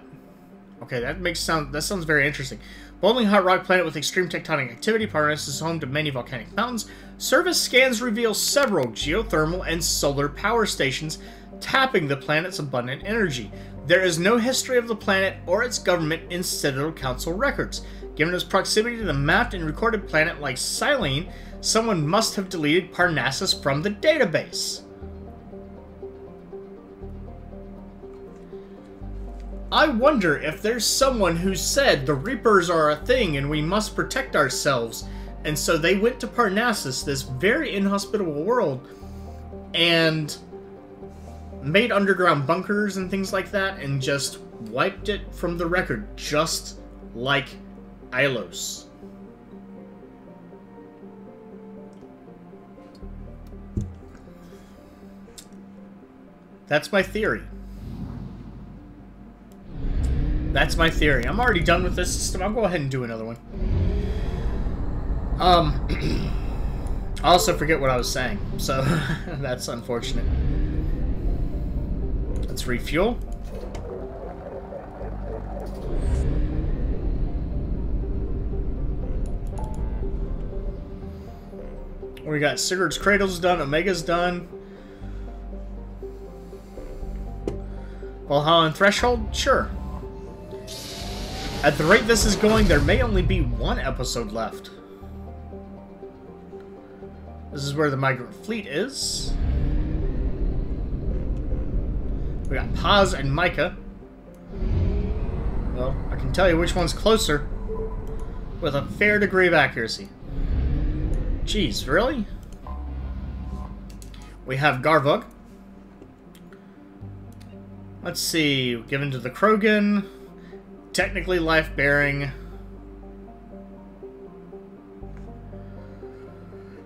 A: Okay, that sounds very interesting. Boiling hot rock planet with extreme tectonic activity. Parnassus is home to many volcanic mountains. Surface scans reveal several geothermal and solar power stations tapping the planet's abundant energy. There is no history of the planet or its government in Citadel Council records. Given its proximity to the mapped and recorded planet like Silene, someone must have deleted Parnassus from the database. I wonder if there's someone who said the Reapers are a thing and we must protect ourselves, and so they went to Parnassus, this very inhospitable world, and made underground bunkers and things like that, and just wiped it from the record, just like Ilos. That's my theory. That's my theory. I'm already done with this system. I'll go ahead and do another one. I also forget what I was saying, so that's unfortunate. Let's refuel. We got Sigurd's Cradle's done, Omega's done. Valhalla and Threshold? Sure. At the rate this is going, there may only be one episode left. This is where the migrant fleet is. We got Paz and Micah. Well, I can tell you which one's closer with a fair degree of accuracy. Jeez, really? We have Garvug. Let's see, given to the Krogan. Technically life-bearing.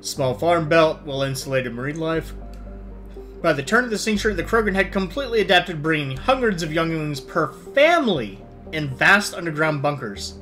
A: Small farm belt, well-insulated marine life. By the turn of the century, the Krogan had completely adapted, bringing hundreds of younglings per family in vast underground bunkers.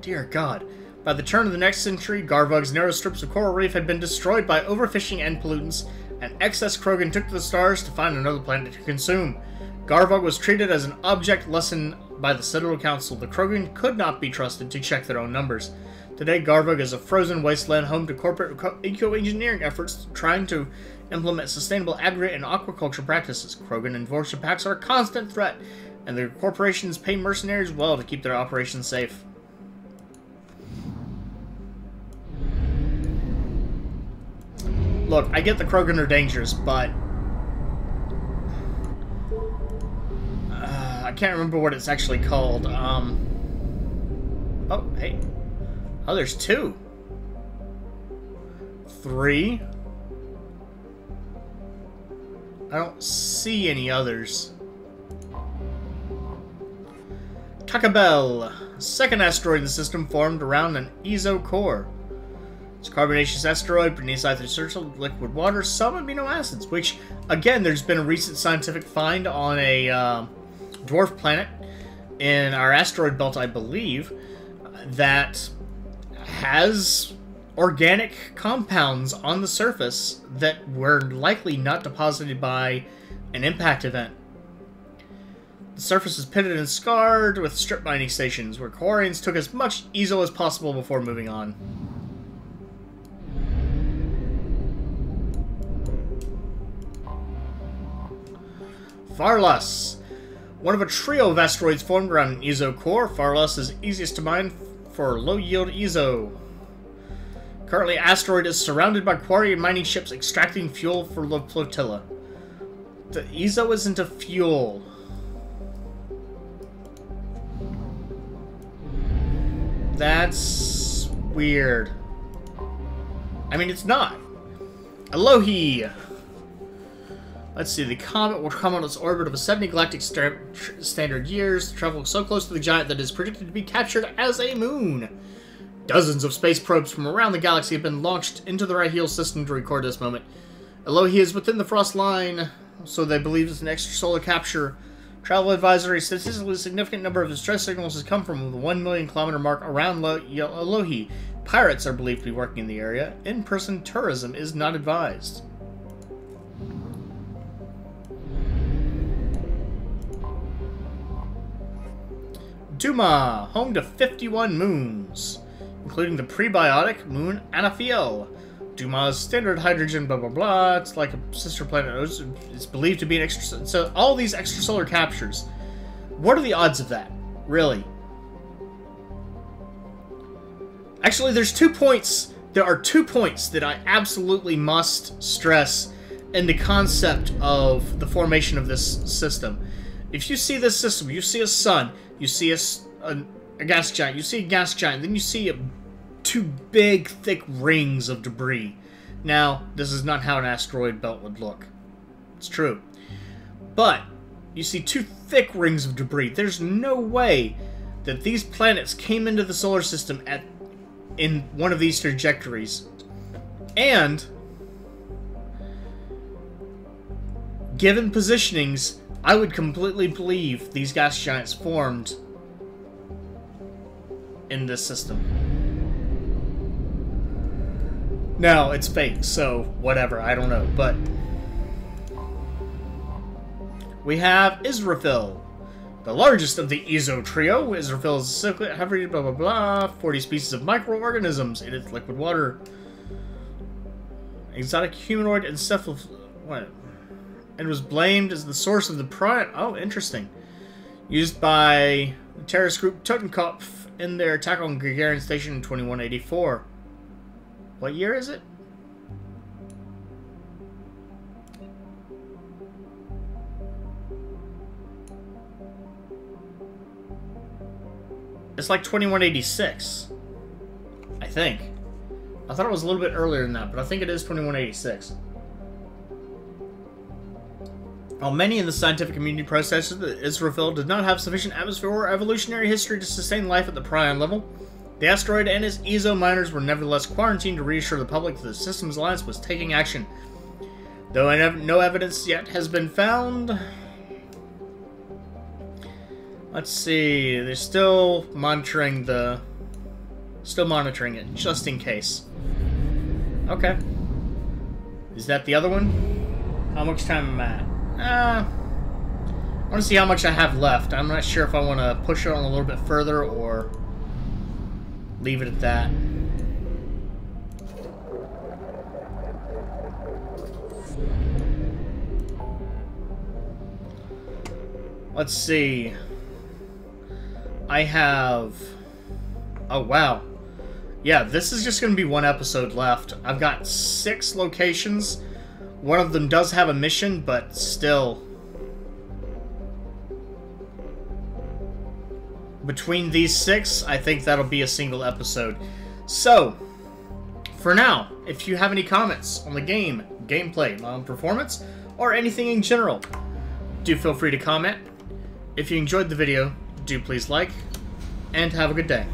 A: Dear God. By the turn of the next century, Garvug's narrow strips of coral reef had been destroyed by overfishing and pollutants, and excess Krogan took to the stars to find another planet to consume. Garvug was treated as an object lesson by the Citadel Council. The Krogan could not be trusted to check their own numbers. Today, Garvug is a frozen wasteland home to corporate eco-engineering efforts trying to implement sustainable agri and aquaculture practices. Krogan enforcer packs are a constant threat, and the corporations pay mercenaries well to keep their operations safe. Look, I get the Krogan are dangerous, but I can't remember what it's actually called. Oh, hey. Oh, there's 2. 3. I don't see any others. Kakabel, second asteroid in the system formed around an Ezo core. It's a carbonaceous asteroid beneath the surface of liquid water, some amino acids, which, again, there's been a recent scientific find on a dwarf planet in our asteroid belt, I believe, that has organic compounds on the surface that were likely not deposited by an impact event. The surface is pitted and scarred with strip mining stations where Quarians took as much Ezo as possible before moving on. Farlus. One of a trio of asteroids formed around an Ezo core, Farlus is easiest to mine for low-yield Ezo. Currently, asteroid is surrounded by Quarian mining ships extracting fuel for the flotilla. The Ezo isn't a fuel. That's weird. I mean, it's not. Alohi! Let's see, the comet will come on its orbit of 70 galactic standard years, travel so close to the giant that it is predicted to be captured as a moon. Dozens of space probes from around the galaxy have been launched into the Raheel system to record this moment. Alohi is within the frost line, so they believe it's an extrasolar capture. Travel advisory, statistically significant number of distress signals has come from the 1 million kilometer mark around Alohi. Pirates are believed to be working in the area. In-person tourism is not advised. Duma, home to 51 moons, including the prebiotic moon Anafiel. Duma's standard hydrogen, blah blah blah. It's like a sister planet. It's believed to be an extra. So all these extrasolar captures. What are the odds of that? Really? Actually, there's 2 points. There are 2 points that I absolutely must stress in the concept of the formation of this system. If you see this system, you see a sun, you see a gas giant, you see a gas giant, then you see 2 big, thick rings of debris. Now, this is not how an asteroid belt would look. It's true. But, you see 2 thick rings of debris. There's no way that these planets came into the solar system in one of these trajectories. And given positionings, I would completely believe these gas giants formed in this system. Now, it's fake, so whatever, I don't know, but we have Israfil, the largest of the Ezo trio. Israfil is a cyclic, heavy, blah blah blah, 40 species of microorganisms in its liquid water. Exotic humanoid what? And was blamed as the source of the pride. Oh, interesting. Used by the terrorist group Totenkopf in their attack on Gagarin Station in 2184. What year is it? It's like 2186. I think. I thought it was a little bit earlier than that, but I think it is 2186. While many in the scientific community protested that Israfil did not have sufficient atmosphere or evolutionary history to sustain life at the Prion level, the asteroid and its Ezo miners were nevertheless quarantined to reassure the public that the Systems Alliance was taking action. Though no evidence yet has been found. Let's see, they're still monitoring it, just in case. Okay. Is that the other one? How much time am I at? I want to see how much I have left. I'm not sure if I want to push it on a little bit further or leave it at that. Let's see. I have... Oh, wow. Yeah, this is just going to be one episode left. I've got 6 locations. One of them does have a mission, but still. Between these 6, I think that'll be a single episode. So, for now, if you have any comments on the game, gameplay, my own performance, or anything in general, do feel free to comment. If you enjoyed the video, do please like, and have a good day.